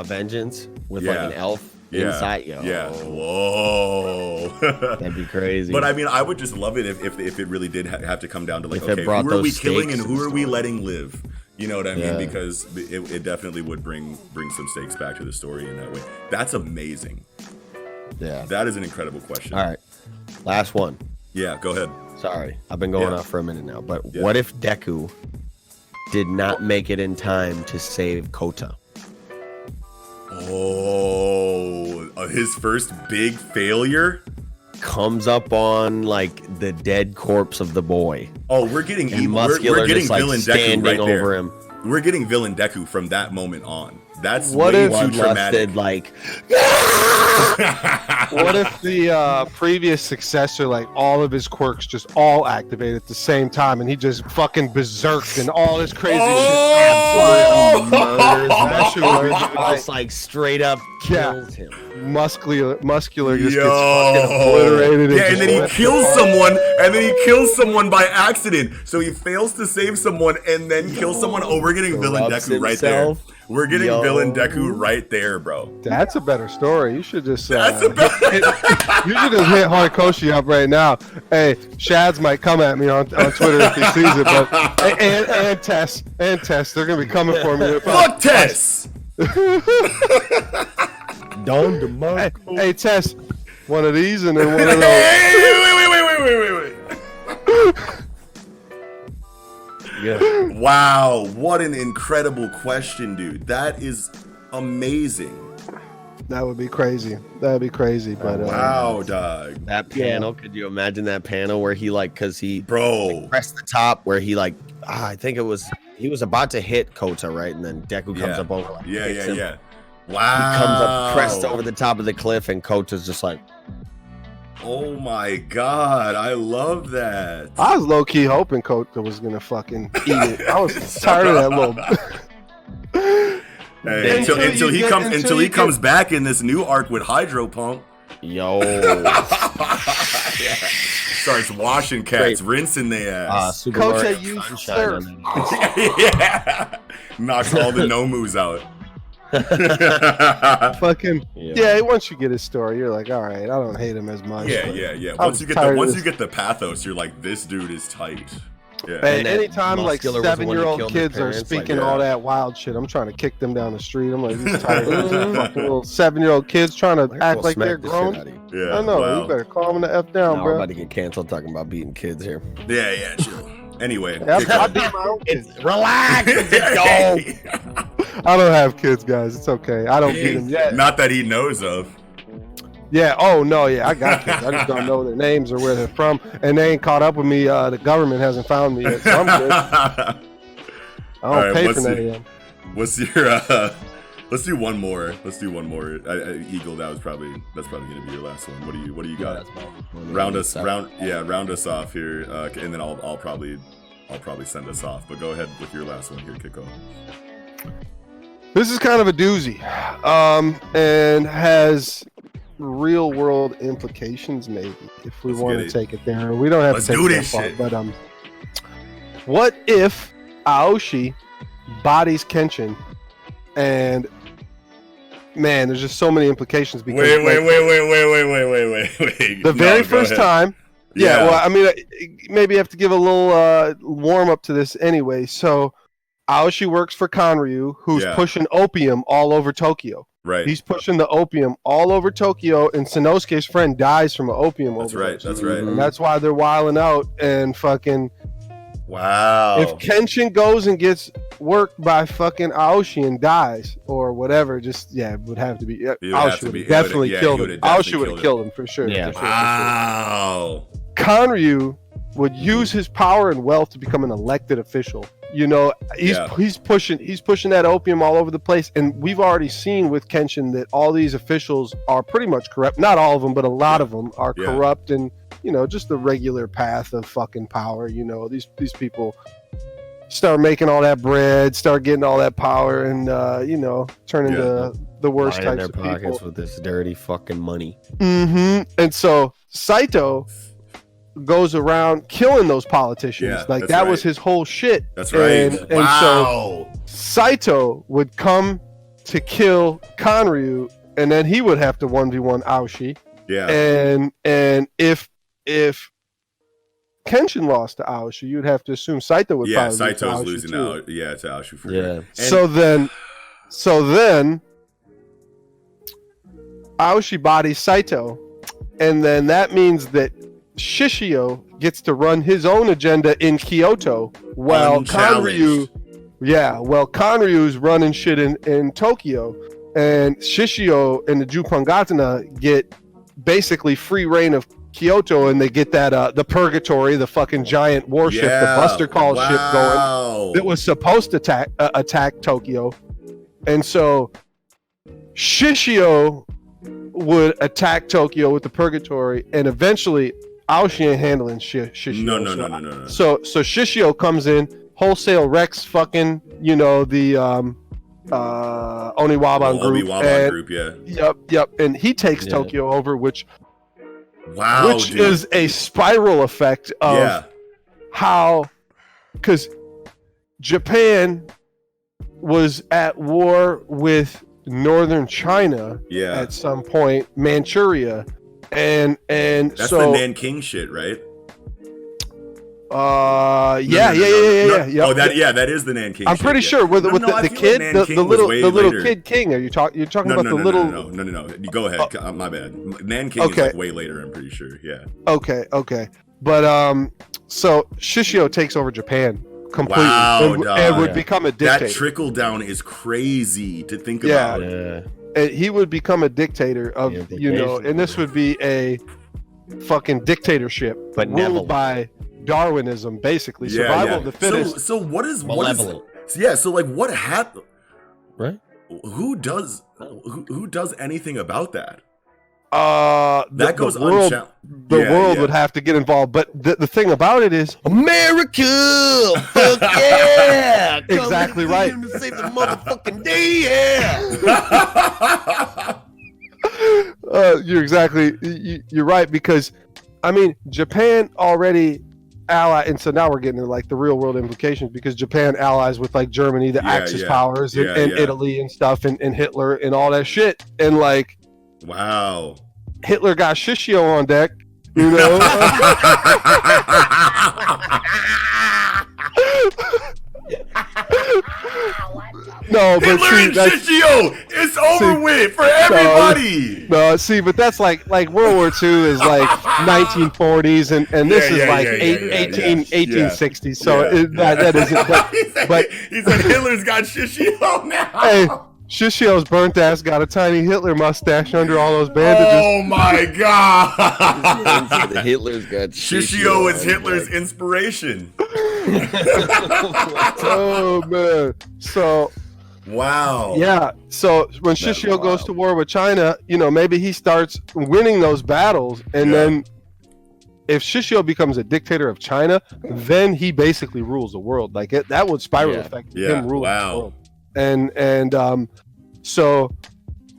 vengeance with like an elf inside. Whoa. That'd be crazy. But I mean, I would just love it if it really did have to come down to like, okay, who are we killing and who are we letting live? You know what I mean? Because it definitely would bring some stakes back to the story in that way. That's amazing. Yeah. That is an incredible question. All right. Last one. Yeah, go ahead. Sorry. I've been going off for a minute now. But what if Deku did not make it in time to save Kota? Oh, his first big failure comes up on like the dead corpse of the boy. Oh, we're getting Muscular we're getting just, like, villain Deku standing right there. over him. We're getting villain Deku from that moment on. That's What way if too traumatic. Like, what if the previous successor, like all of his quirks just all activate at the same time, and he just fucking berserked and all his crazy absolutely murders That shit would be just like straight up kills him. muscular just gets fucking obliterated. Yeah, and then he kills someone, and then he kills someone by accident. So he fails to save someone and then kills someone. Oh, we're getting villain Deku right there. We're getting villain Deku right there, bro. That's a better story. You should just you should just hit Horikoshi up right now. Hey, Shads might come at me on Twitter if he sees it, but and Tess, they're gonna be coming for me. Fuck Tess. Hey, Tess, one of these and then one of those. Wait. Yeah. Wow, what an incredible question, dude. That is amazing. That would be crazy. That would be crazy. But wow, dog. That panel, could you imagine that panel where he like, cause he pressed the top where he like, I think it was, he was about to hit Kota, right? And then Deku comes up over like, yeah. Wow. He comes up pressed over the top of the cliff and Kota's just like, oh my god, I love that. I was low key hoping Kota was gonna fucking eat it. I was tired of that little. Hey, until he comes back in this new arc with Hydro Pump. Yo. Starts washing cats, rinsing their ass. Kota used surf. Yeah. Knocks all the Nomus out. Fucking once you get his story, you're like, all right, I don't hate him as much. Yeah. Once you get the pathos, you're like, this dude is tight. Yeah. And anytime like 7-year-old kids are speaking all that wild shit, I'm trying to kick them down the street. I'm like, these tired fucking little 7-year-old kids trying to act like they're grown. Yeah, I know. You better calm the F down, bro. We're about to get canceled talking about beating kids here. Yeah, chill. Anyway, I beat my own kids. Relax. I don't have kids, guys. It's okay. I don't beat them yet. Not that he knows of. Yeah. Oh no. Yeah, I got kids. I just don't know their names or where they're from, and they ain't caught up with me. The government hasn't found me yet, so I'm good. I don't pay for any of them. What's your? Let's do one more. Eagle, that's probably gonna be your last one. What do you got? Round us off here, and then I'll probably send us off. But go ahead with your last one here, Kiko. This is kind of a doozy, and has real world implications. Maybe if we want to take it there, we don't have to take it that far. But what if Aoshi bodies Kenshin? And man, there's just so many implications because wait. The very first time. Yeah, well, I mean, maybe I have to give a little warm up to this anyway. So, Aoshi works for Kanryu, who's pushing opium all over Tokyo. Right. He's pushing the opium all over Tokyo, and Sanosuke's friend dies from an opium overdose. That's right. And that's why they're wilding out and fucking. Wow. If Kenshin goes and gets worked by fucking Aoshi and dies or whatever, it would have to be. Aoshi would have definitely killed him. Aoshi would have killed him for sure. Yeah. Wow. Kanryu would use his power and wealth to become an elected official. You know, he's pushing that opium all over the place, and we've already seen with Kenshin that all these officials are pretty much corrupt. Not all of them, but a lot of them are corrupt, and you know, just the regular path of fucking power. You know, these people start making all that bread, start getting all that power, and you know, turn into the worst types their of pockets people with this dirty fucking money. And so Saito goes around killing those politicians. That was his whole shit. That's right. And so Saito would come to kill Kanryu, and then he would have to 1v1 Aoshi. Yeah. And if Kenshin lost to Aoshi, you'd have to assume Saito would probably Saito's lose losing to Aoshi for sure. And so then Aoshi bodies Saito, and then that means that Shishio gets to run his own agenda in Kyoto, while Kanryu, Kanryu's running shit in Tokyo, and Shishio and the Jupongatana get basically free reign of Kyoto, and they get that the Purgatory, the fucking giant warship, the Buster Call ship going that was supposed to attack Tokyo, and so Shishio would attack Tokyo with the Purgatory, and eventually Aoshi ain't handling Shishio. No. So Shishio comes in, wholesale wrecks fucking, the Oniwaban group. Yep. And he takes Tokyo over, which is a spiral effect of how, because Japan was at war with northern China at some point, Manchuria, and that's so the Nanking shit, right? Yeah. Oh, that is the Nanking. I'm pretty sure with the kid, the little kid king. You're talking about the little. No. You go ahead. My bad. Nanking is like way later. I'm pretty sure. Yeah. Okay. But so Shishio takes over Japan completely and would become a dictator. That trickle down is crazy to think about. Yeah. And he would become a dictator of and this would be a fucking dictatorship, but ruled by Darwinism, basically survival of the fittest. So what is malevolent? So like what happened? Right? Who does anything about that? That goes unchallenged. The world would have to get involved, but the thing about it is America. Fuck yeah! Exactly right. To save the motherfucking day. Yeah. You're right, because I mean Japan already and so now we're getting into like the real world implications, because Japan allies with like Germany, the Axis powers, and Italy and stuff, and Hitler and all that shit, and like Hitler got Shishio on deck, No, but Hitler and Shishio, it's over with for everybody. But that's like World War II is like 1940s, and this is like 1860s. So that isn't. But he said Hitler's got Shishio now. Hey, Shishio's burnt ass got a tiny Hitler mustache under all those bandages. Oh my god! Hitler's got Shishio is Hitler's inspiration. Oh man! So. Wow. Yeah. So when Shishio goes to war with China, maybe he starts winning those battles, and then if Shishio becomes a dictator of China, then he basically rules the world. Like that would spiral affect him ruling the world. And so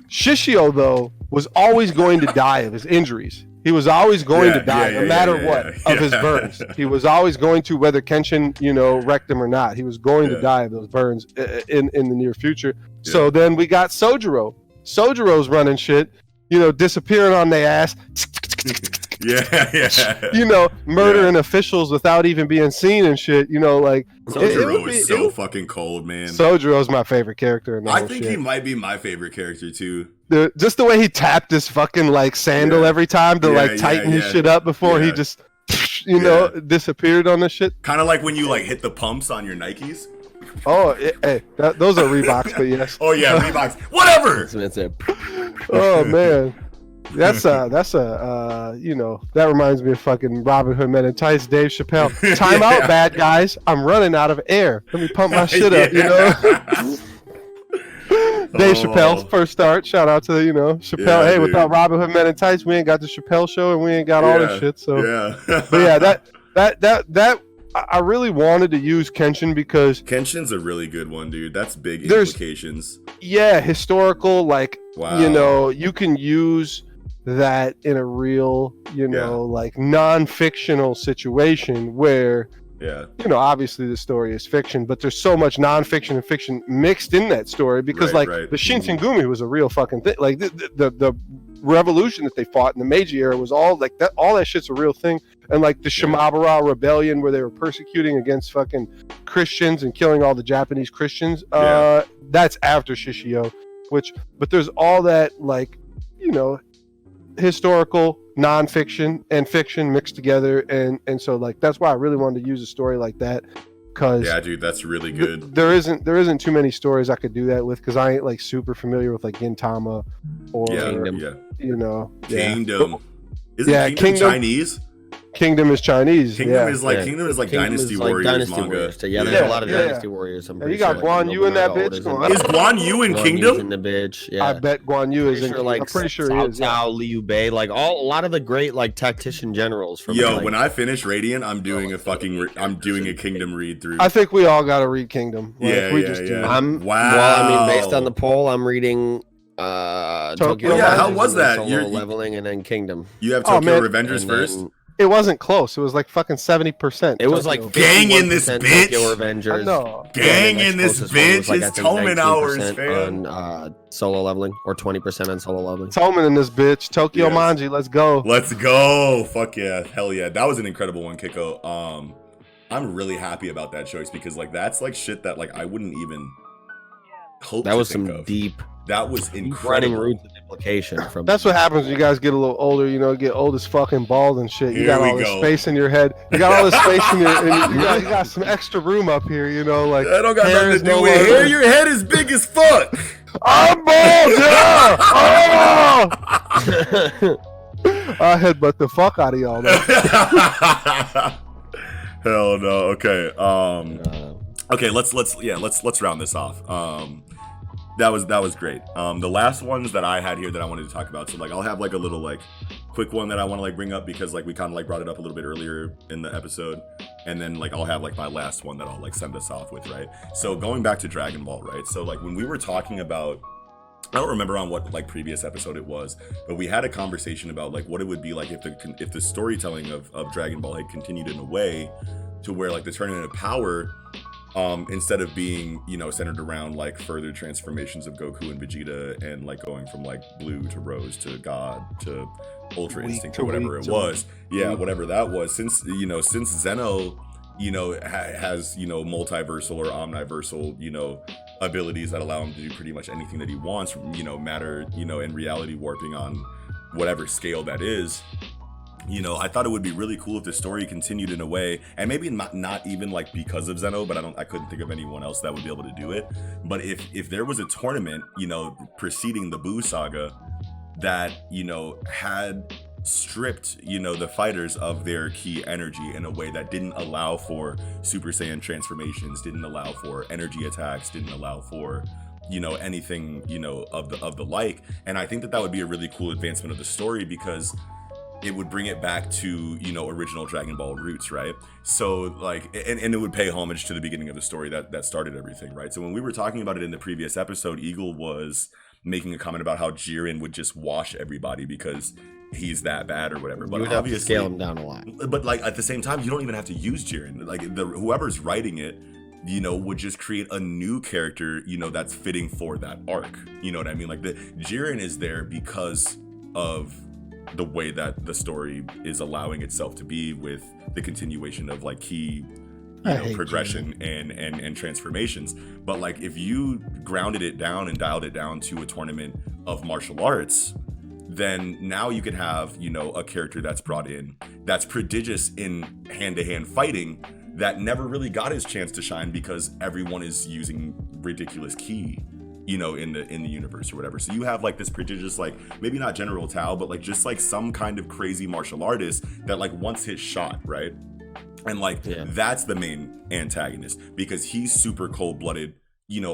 Shishio though was always going to die of his injuries. He was always going to die, no matter what, of his burns. He was always going to, whether Kenshin, wrecked him or not. He was going to die of those burns in the near future. Yeah. So then we got Sojiro. Sojiro's running shit, disappearing on their ass. Murdering officials without even being seen and shit. Sojiro is so fucking cold, man. Sojiro's my favorite character in the whole shit. He might be my favorite character too. Just the way he tapped his fucking sandal every time to tighten his shit up before he just disappeared on this shit. Kind of like when you hit the pumps on your Nikes. Oh, hey, those are Reeboks, but yes. Oh yeah, Reeboks. Whatever. That's it. Oh man, that reminds me of fucking Robin Hood Men in Tights, Dave Chappelle. Time out, bad guys. I'm running out of air. Let me pump my shit up. Dave Chappelle's first start. Shout out to Chappelle. Hey, without Robin Hood Men in Tights, we ain't got the Chappelle Show, and we ain't got all this shit. So but that I really wanted to use Kenshin because Kenshin's a really good one, dude. That's big implications. Yeah, historical. You can use that in a real, non-fictional situation where. Yeah. Obviously the story is fiction, but there's so much non-fiction and fiction mixed in that story because the Shinsengumi was a real fucking thing. Like the revolution that they fought in the Meiji era was all like that. All that shit's a real thing. And like the Shimabara rebellion where they were persecuting against fucking Christians and killing all the Japanese Christians. That's after Shishio, but there's all that historical, nonfiction, and fiction mixed together, and so like that's why I really wanted to use a story like that, because Yeah, dude, that's really good. there isn't too many stories I could do that with, because I ain't like super familiar with like Gintama or Kingdom. Kingdom. Isn't Kingdom Chinese? Kingdom is Chinese. Kingdom is like Dynasty Warriors Dynasty manga. Warriors. Yeah, there's a lot of Dynasty Warriors. I'm pretty you got sure, Guan Yu in that bitch. Is Guan Yu in Kingdom? In the bitch. Yeah. I bet Guan Yu is in. Like, I'm pretty sure Cao he is. Cao, Liu Bei, like a lot of the great like tactician generals. From When I finish Radiant, I'm doing a Kingdom read through. I think we all got to read Kingdom. Like, Wow. Well, I mean, based on the poll, I'm reading Tokyo. Yeah, how was that? Solo Leveling and then Kingdom. You have Tokyo Revengers first. It wasn't close. It was like fucking 70%. It was like gang in this bitch. Tokyo Revengers. No. Gang in this bitch. It's Toman hours, fam. On Solo Leveling, or 20% on Solo Leveling. Toman in this bitch. Tokyo M.A.N.G.A. Let's go. Let's go. Fuck yeah. Hell yeah. That was an incredible one, Kiko. I'm really happy about that choice, because like that's like shit that like I wouldn't even hope. That was think some of. deep. That was incredible. Running roots of implication from. That's what happens when you guys get a little older. Get old as fucking bald and shit. You got all this space in your head. You got all this space in your. You got some extra room up here. Like I don't got nothing to do with hair. Your head is big as fuck. I'm bald. Yeah. Oh! I headbutt the fuck out of y'all. Hell no. Okay. Okay. Let's round this off. That was great. The last ones that I had here that I wanted to talk about. So like I'll have like a little like quick one that I want to like bring up, because like we kind of like brought it up a little bit earlier in the episode, and then like I'll have like my last one that I'll like send us off with, right? So going back to Dragon Ball, right? So like when we were talking about, I don't remember on what like previous episode it was, but we had a conversation about like what it would be like if the storytelling of Dragon Ball had continued in a way to where like the tournament of power, instead of being centered around like further transformations of Goku and Vegeta, and like going from like blue to rose to God to Ultra Instinct or whatever it was, whatever that was, since Zeno has multiversal or omniversal abilities that allow him to do pretty much anything that he wants, matter and reality warping on whatever scale that is. I thought it would be really cool if the story continued in a way, and maybe not even like because of Zeno, but I couldn't think of anyone else that would be able to do it. But if there was a tournament, preceding the Buu saga that, had stripped, the fighters of their key energy in a way that didn't allow for Super Saiyan transformations, didn't allow for energy attacks, didn't allow for anything of the like. And I think that would be a really cool advancement of the story, because it would bring it back to original Dragon Ball roots, right? So like, and it would pay homage to the beginning of the story that started everything, right? So when we were talking about it in the previous episode, Eagle was making a comment about how Jiren would just wash everybody because he's that bad or whatever. But obviously scale him down a lot. But like at the same time, you don't even have to use Jiren. Like whoever's writing it, would just create a new character, that's fitting for that arc. You know what I mean? Like the Jiren is there because of the way that the story is allowing itself to be, with the continuation of like key progression and transformations. But like if you grounded it down and dialed it down to a tournament of martial arts, then now you could have a character that's brought in that's prodigious in hand-to-hand fighting, that never really got his chance to shine because everyone is using ridiculous ki in the universe or whatever. So you have like this prodigious, like maybe not General Tao, but like just like some kind of crazy martial artist that like once hit shot, right? And like that's the main antagonist, because he's super cold-blooded,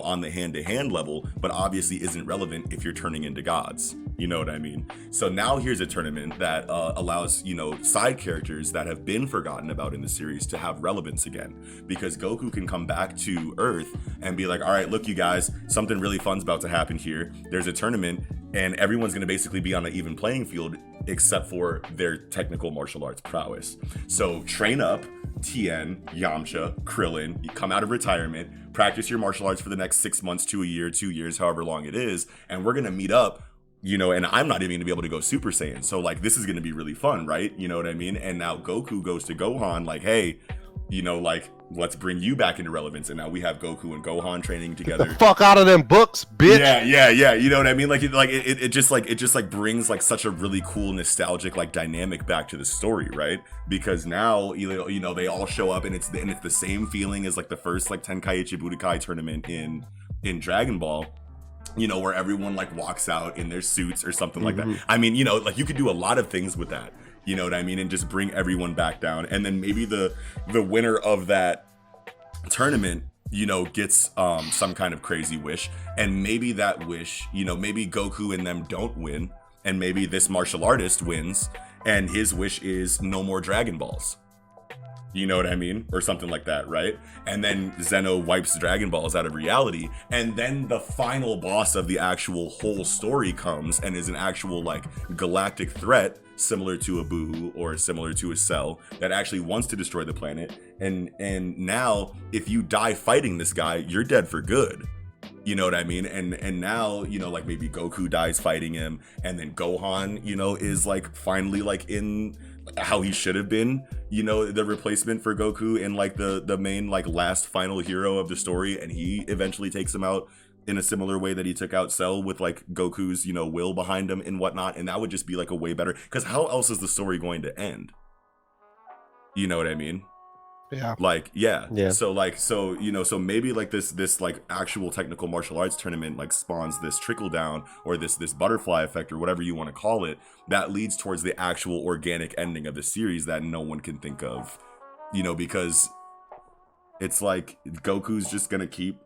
on the hand-to-hand level, but obviously isn't relevant if you're turning into gods. You know what I mean? So now here's a tournament that allows, side characters that have been forgotten about in the series to have relevance again, because Goku can come back to Earth and be like, all right, look, you guys, something really fun's about to happen here. There's a tournament, and everyone's going to basically be on an even playing field except for their technical martial arts prowess. So train up, Tien, Yamcha, Krillin, you come out of retirement, practice your martial arts for the next 6 months to a year, 2 years, however long it is, and we're going to meet up, and I'm not even going to be able to go Super Saiyan. So like this is going to be really fun, right? You know what I mean? And now Goku goes to Gohan like, hey, you know, like, let's bring you back into relevance. And now we have Goku and Gohan training together. Get the fuck out of them books, bitch. Yeah. You know what I mean? Like, it just brings like such a really cool nostalgic like dynamic back to the story, right? Because now, you know, they all show up and it's the same feeling as like the first like Tenkaichi Budokai tournament in Dragon Ball. You know, where everyone like walks out in their suits or something like that. I mean, you know, like you could do a lot of things with that. You know what I mean? And just bring everyone back down. And then maybe the winner of that tournament, you know, gets some kind of crazy wish. And maybe that wish, you know, maybe Goku and them don't win. And maybe this martial artist wins. And his wish is no more Dragon Balls. You know what I mean? Or something like that, right? And then Zeno wipes Dragon Balls out of reality. And then the final boss of the actual whole story comes and is an actual like galactic threat, similar to a Boo or similar to a Cell, that actually wants to destroy the planet. And now if you die fighting this guy, you're dead for good. You know what I mean? And now, you know, like maybe Goku dies fighting him, and then Gohan, you know, is like finally like in how he should have been, you know, the replacement for Goku and like the main like last final hero of the story, and he eventually takes him out in a similar way that he took out Cell with like Goku's, you know, will behind him and whatnot. And that would just be like a way better, because how else is the story going to end? You know what I mean? Yeah. Like, yeah. So you know, so maybe like this like actual technical martial arts tournament like spawns this trickle down or this butterfly effect or whatever you want to call it, that leads towards the actual organic ending of the series that no one can think of, you know, because it's like Goku's just gonna keep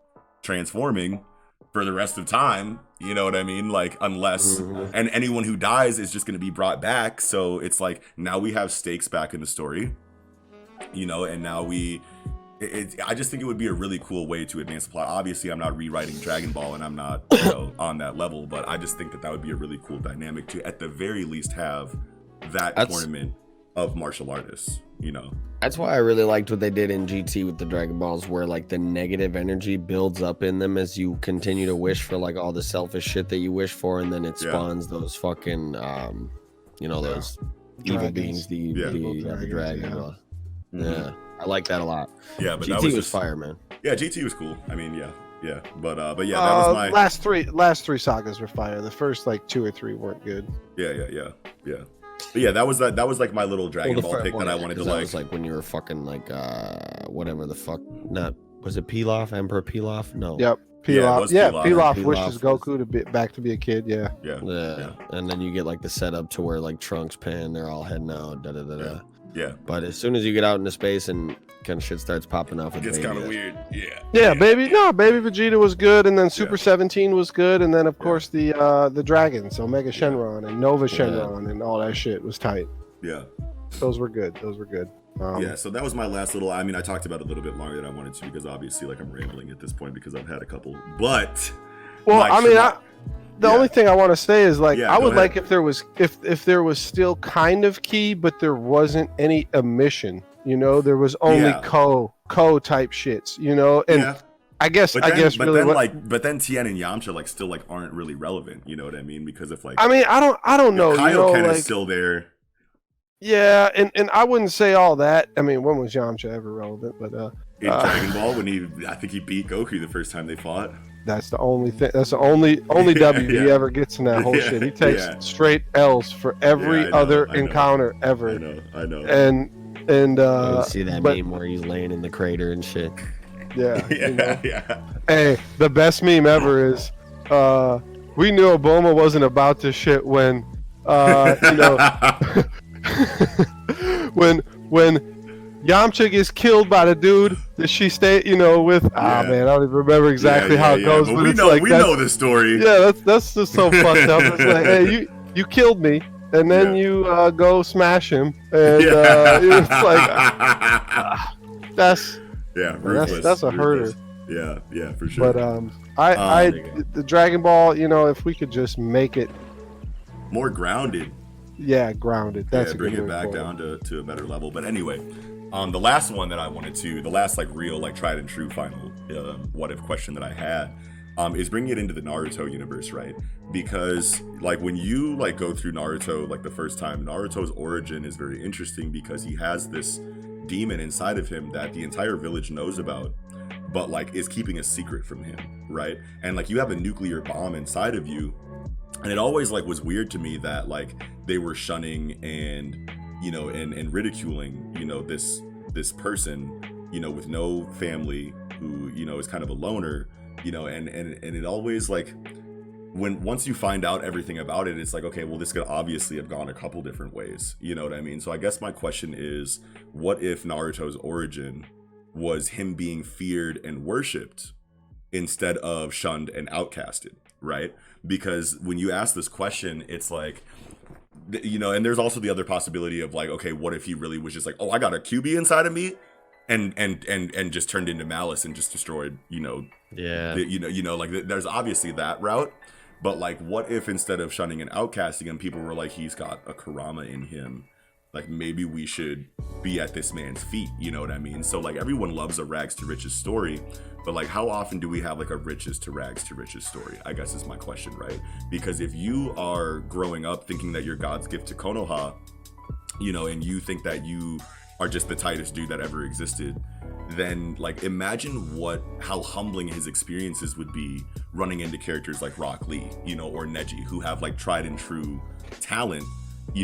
transforming for the rest of time, you know what I mean? Like, unless and anyone who dies is just gonna be brought back. So it's like now we have stakes back in the story. You know, and now I just think it would be a really cool way to advance the plot. Obviously, I'm not rewriting Dragon Ball, and I'm not, you know, on that level, but I just think that would be a really cool dynamic to, at the very least, have that tournament of martial artists, you know. That's why I really liked what they did in GT with the Dragon Balls, where like the negative energy builds up in them as you continue to wish for like all the selfish shit that you wish for, and then it spawns those fucking, you know, those evil beings, the dragon. Yeah, I like that a lot. Yeah, but GT that was fire, man. Yeah, GT was cool. I mean, yeah, but yeah, that was my last three sagas were fire. The first like 2 or 3 weren't good. Yeah. But yeah, that was like my little Dragon Ball pick that I wanted to like. That was like when you were fucking like whatever the fuck. Not was it Pilaf, Emperor Pilaf? No. Yep. Pilaf. Yeah, Pilaf wishes Goku to be back to be a kid. Yeah. And then you get like the setup to where like Trunks, Pan, they're all heading out. Yeah. But as soon as you get out into space and kind of shit starts popping off, it gets kind of weird. Baby Vegeta was good, and then Super 17 was good, and then of course the dragons, Omega Shenron and Nova Shenron and all that shit was tight. Yeah. Those were good. So that was my last little. I mean, I talked about it a little bit longer than I wanted to because obviously, like, I'm rambling at this point because I've had a couple. But the only thing I want to say is like I would like if there was still kind of key, but there wasn't any omission. You know, there was only Ko type shits. You know, and I guess Tien and Yamcha like still like aren't really relevant. You know what I mean? Because if like I don't know. Kaioken is still there. Yeah, and I wouldn't say all that. I mean, when was Yamcha ever relevant? But in Dragon Ball, when I think he beat Goku the first time they fought. That's the only thing. That's the only W he ever gets in that whole shit. He takes straight L's for every other encounter ever. I know. And you see that meme where he's laying in the crater and shit. Yeah. Hey, the best meme ever is we knew Obama wasn't about this shit when when Yamcha gets killed by the dude that she stayed, with. Man, I don't even remember exactly how it goes. But we know the story. Yeah, that's just so fucked up. It's like, hey, you killed me, and then you go smash him, and it's like that's ruthless. That's a herder. Yeah, for sure. But the Dragon Ball, if we could just make it more grounded. Yeah, grounded. That's a bring good it back down to a better level. But anyway, the last one that I wanted to, the last like real like tried and true final what if question that I had is bringing it into the Naruto universe, right? Because like when you like go through Naruto like the first time, Naruto's origin is very interesting because he has this demon inside of him that the entire village knows about, but like is keeping a secret from him, right? And like you have a nuclear bomb inside of you, and it always like was weird to me that like they were shunning and and ridiculing this person with no family who is kind of a loner, and it always like once you find out everything about it, it's like, okay, well, this could obviously have gone a couple different ways, you know what I mean? So I guess my question is, what if Naruto's origin was him being feared and worshipped instead of shunned and outcasted, right? Because when you ask this question, it's like, and there's also the other possibility of like, okay, what if he really was just like, oh, I got a QB inside of me, and just turned into malice and just destroyed, like there's obviously that route. But like, what if instead of shunning and outcasting him, people were like, he's got a Kurama in him. Like, maybe we should be at this man's feet. You know what I mean? So like, everyone loves a rags to riches story, but like, how often do we have like a riches to rags to riches story? I guess is my question, right? Because if you are growing up thinking that you're God's gift to Konoha, and you think that you are just the tightest dude that ever existed, then like imagine how humbling his experiences would be running into characters like Rock Lee, or Neji, who have like tried and true talent,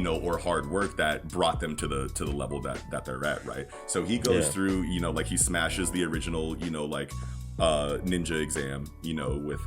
or hard work that brought them to the level that they're at, right? So he goes through, like he smashes the original, ninja exam, with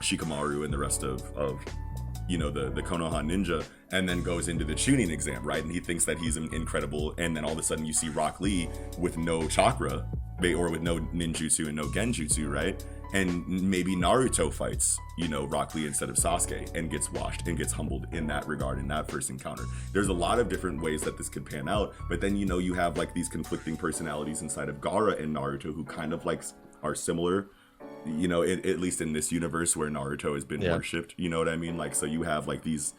Shikamaru and the rest of the Konoha ninja, and then goes into the Chunin exam, right? And he thinks that he's incredible, and then all of a sudden you see Rock Lee with no chakra, or with no ninjutsu and no genjutsu, right? And maybe Naruto fights, Rock Lee instead of Sasuke, and gets washed and gets humbled in that regard, in that first encounter. There's a lot of different ways that this could pan out, but then you have like these conflicting personalities inside of Gaara and Naruto who kind of like are similar, at least in this universe where Naruto has been worshipped, you know what I mean? Like, so you have like these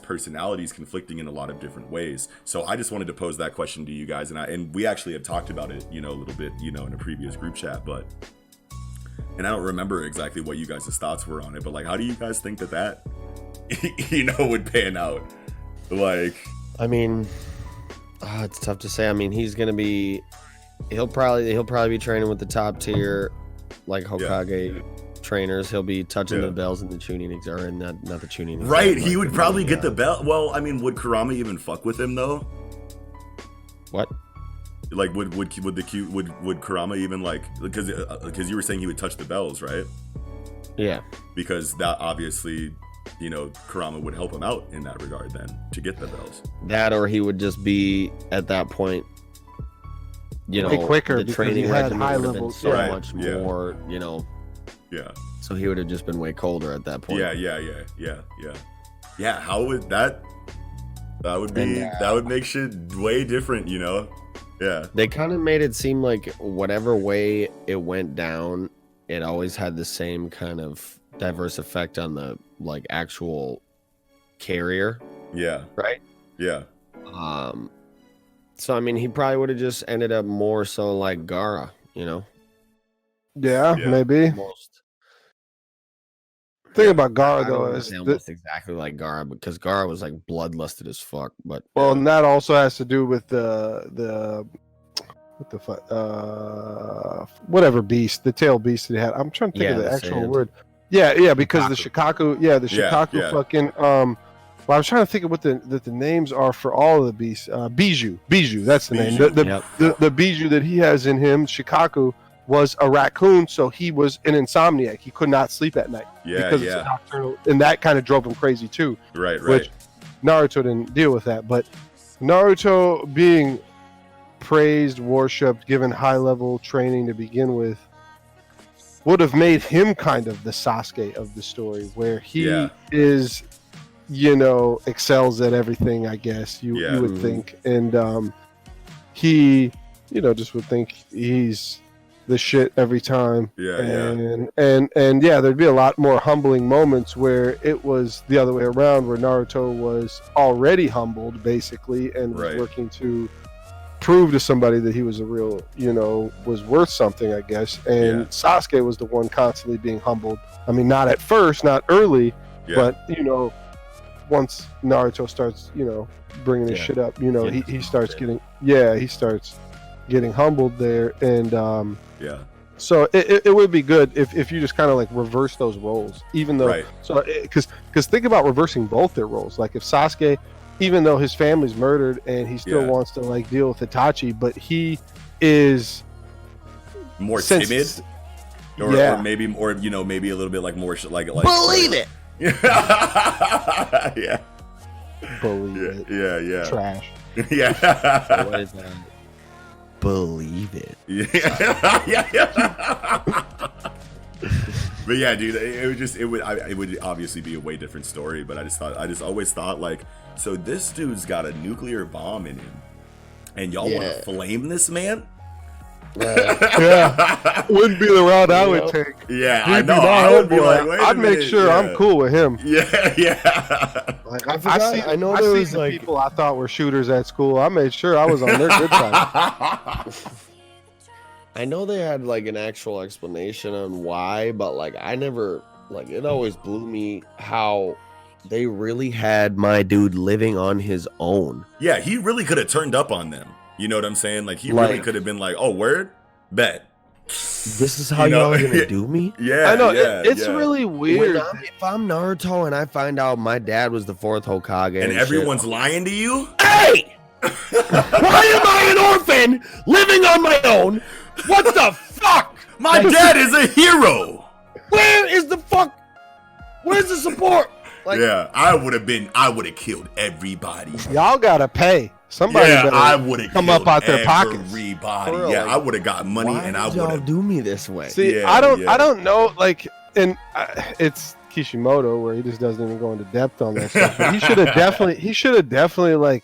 personalities conflicting in a lot of different ways. So I just wanted to pose that question to you guys, and we actually have talked about it, a little bit, in a previous group chat, and I don't remember exactly what you guys' thoughts were on it, but like, how do you guys think that would pan out? Like, I mean, it's tough to say. I mean, he'll probably be training with the top tier, like Hokage trainers. He'll be touching the bells in the Chunin exam, or not the Chunin exam. Right, he would probably get the bell. Well, I mean, would Kurama even fuck with him though? What? Like, would Kurama even like, because you were saying he would touch the bells, right? Yeah. Because that obviously, Kurama would help him out in that regard then to get the bells. That, or he would just be at that point, quicker, the training regimen high would have been levels, so much more, Yeah. So he would have just been way colder at that point. Yeah. How would that would be? That would make shit way different, Yeah. They kind of made it seem like whatever way it went down, it always had the same kind of diverse effect on the like actual carrier. Yeah. Right? Yeah. So I mean, he probably would have just ended up more so like Gaara, Yeah, maybe. Almost. Thing about Gaara though is almost exactly like Gaara, because Gaara was like bloodlusted as fuck. But and that also has to do with whatever beast, the tail beast that he had. I'm trying to think of the actual word. Yeah, because the Shikaku, Shikaku fucking well, I was trying to think of what the names are for all of the beasts. Bijou, that's the name. The Bijou that he has in him, Shikaku, was a raccoon, so he was an insomniac. He could not sleep at night because it's nocturnal, and that kind of drove him crazy too. Right. Which Naruto didn't deal with that, but Naruto being praised, worshipped, given high-level training to begin with, would have made him kind of the Sasuke of the story, where he is, excels at everything, I guess, you would think. And he, just would think he's the shit every time. And there'd be a lot more humbling moments where it was the other way around, where Naruto was already humbled, basically, and was working to prove to somebody that he was a real, was worth something, I guess. And Sasuke was the one constantly being humbled. I mean, not at first, not early, but, once Naruto starts, bringing his shit up, he starts getting he starts getting humbled there, and Yeah. so it would be good if you just kind of like reverse those roles, even though because think about reversing both their roles. Like if Sasuke, even though his family's murdered and he still wants to like deal with Itachi, but he is more timid, or maybe maybe a little bit like more like believe it. Yeah. Believe it. Yeah. Trash. Yeah. So what is that? Believe it. Yeah. But yeah, dude, it would obviously be a way different story. But I just always thought like, so this dude's got a nuclear bomb in him, and y'all want to flame this man? Yeah, wouldn't be the route I would take. Yeah, I know. I would be like, I'd make sure I'm cool with him. Yeah. Like I know there was like people I thought were shooters at school. I made sure I was on their good side. I know they had like an actual explanation on why, but like I never like it always blew me how they really had my dude living on his own. Yeah, he really could have turned up on them. You know what I'm saying? Like he really could have been like, "Oh, word, bet." This is how y'all are gonna do me? Yeah, I know. It's really weird. If I'm Naruto and I find out my dad was the 4th Hokage, and everyone's lying to you. Hey, why am I an orphan living on my own? What the fuck? My dad is a hero. Where's the support? Like, yeah, I would have killed everybody. Y'all gotta pay. Somebody I would have come up out their pockets. Everybody. Real, yeah, like, I would have got money, and I would have do me this way. See, I don't know. Like, and it's Kishimoto where he just doesn't even go into depth on that stuff. But he should have definitely like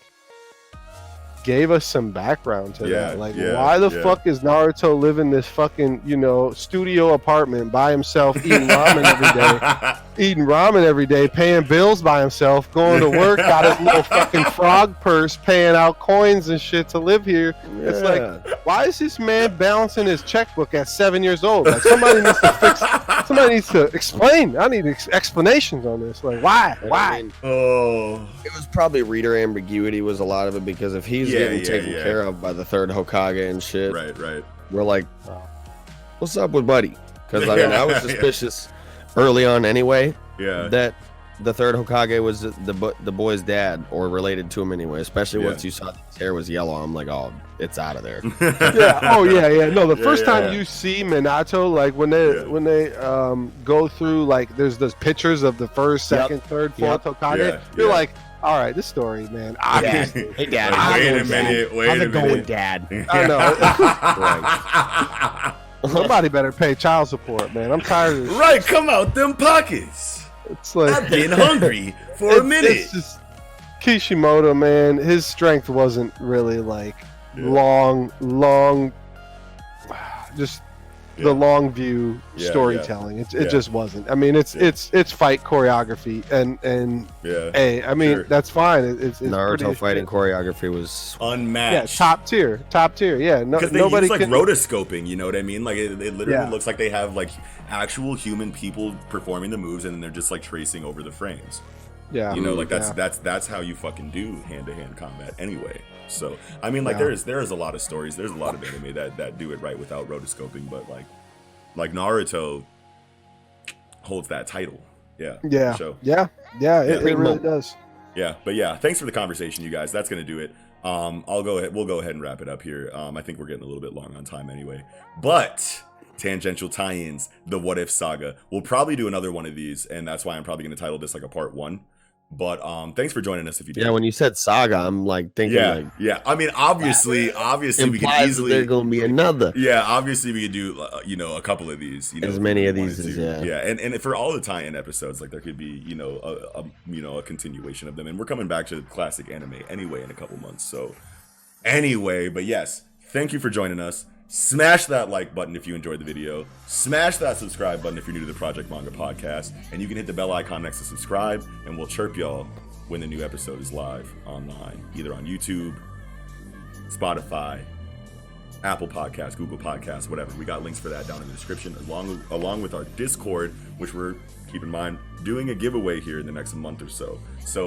gave us some background to that. Like, why the fuck is Naruto living this fucking, studio apartment by himself, eating ramen every day, paying bills by himself, going to work, got his little fucking frog purse, paying out coins and shit to live here. Yeah. It's like, why is this man balancing his checkbook at 7 years old? Like, somebody needs to explain. I need explanations on this. Like, why? I mean, it was probably reader ambiguity was a lot of it, because if he's getting taken care of by the 3rd Hokage and shit, right, we're like, what's up with Buddy? Because I mean, I was suspicious early on anyway. Yeah. That the 3rd Hokage was the boy's dad, or related to him anyway. Especially once you saw his hair was yellow, I'm like, oh, it's out of there. Yeah. Oh yeah. No, the first time you see Minato, like when they go through, like there's those pictures of the 1st, 2nd, 3rd, 4th Hokage. You're like, all right, this story, man. Obviously. Hey, Dad. Wait a minute. How's it going, Dad? I know. Somebody better pay child support, man. I'm tired of this. Right, come out them pockets. It's like I've been hungry for a minute. It's just Kishimoto, man. His strength wasn't really like long, just the long view storytelling. It just wasn't. I mean, it's fight choreography and hey, I mean that's fine. It's Naruto fighting choreography was unmatched. Yeah, top tier. Yeah, because they use like rotoscoping. You know what I mean? Like it literally looks like they have like actual human people performing the moves, and then they're just like tracing over the frames. Yeah, you know, like that's how you fucking do hand-to-hand combat anyway. So I mean, like there is a lot of stories. There's a lot of anime that do it right without rotoscoping, but like Naruto holds that title. Yeah. It really does. Yeah, but yeah, thanks for the conversation, you guys. That's gonna do it. We'll go ahead and wrap it up here. I think we're getting a little bit long on time anyway. But tangential tie-ins, the What If Saga. We'll probably do another one of these, and that's why I'm probably gonna title this like a part 1. But thanks for joining us if you did. Yeah, when you said Saga, I'm like thinking I mean, obviously we could easily there's gonna be another. Yeah, obviously we could do a couple of these, as many of these as and for all the tie-in episodes, like there could be a continuation of them, and we're coming back to classic anime anyway in a couple months. So anyway, but yes, thank you for joining us. Smash that like button if you enjoyed the video. Smash that subscribe button if you're new to the Project Manga podcast. And you can hit the bell icon next to subscribe, and we'll chirp y'all when the new episode is live online, either on YouTube, Spotify, Apple Podcasts, Google Podcasts, whatever. We got links for that down in the description, along with our Discord, which we're, keep in mind, doing a giveaway here in the next month or so.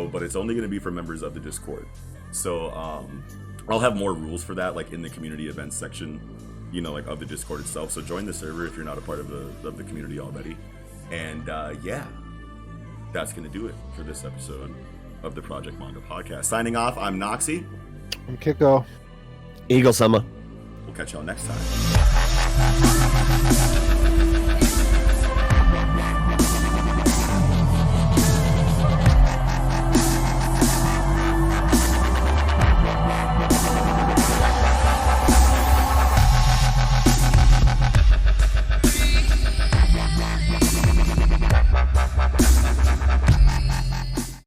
But it's only going to be for members of the Discord. So I'll have more rules for that, like in the community events section, you know, like of the Discord itself. So join the server if you're not a part of the community already. And yeah, that's gonna do it for this episode of the Project Manga Podcast. Signing off, I'm Noxie. I'm Kiko. Eagle Summer. We'll catch y'all next time.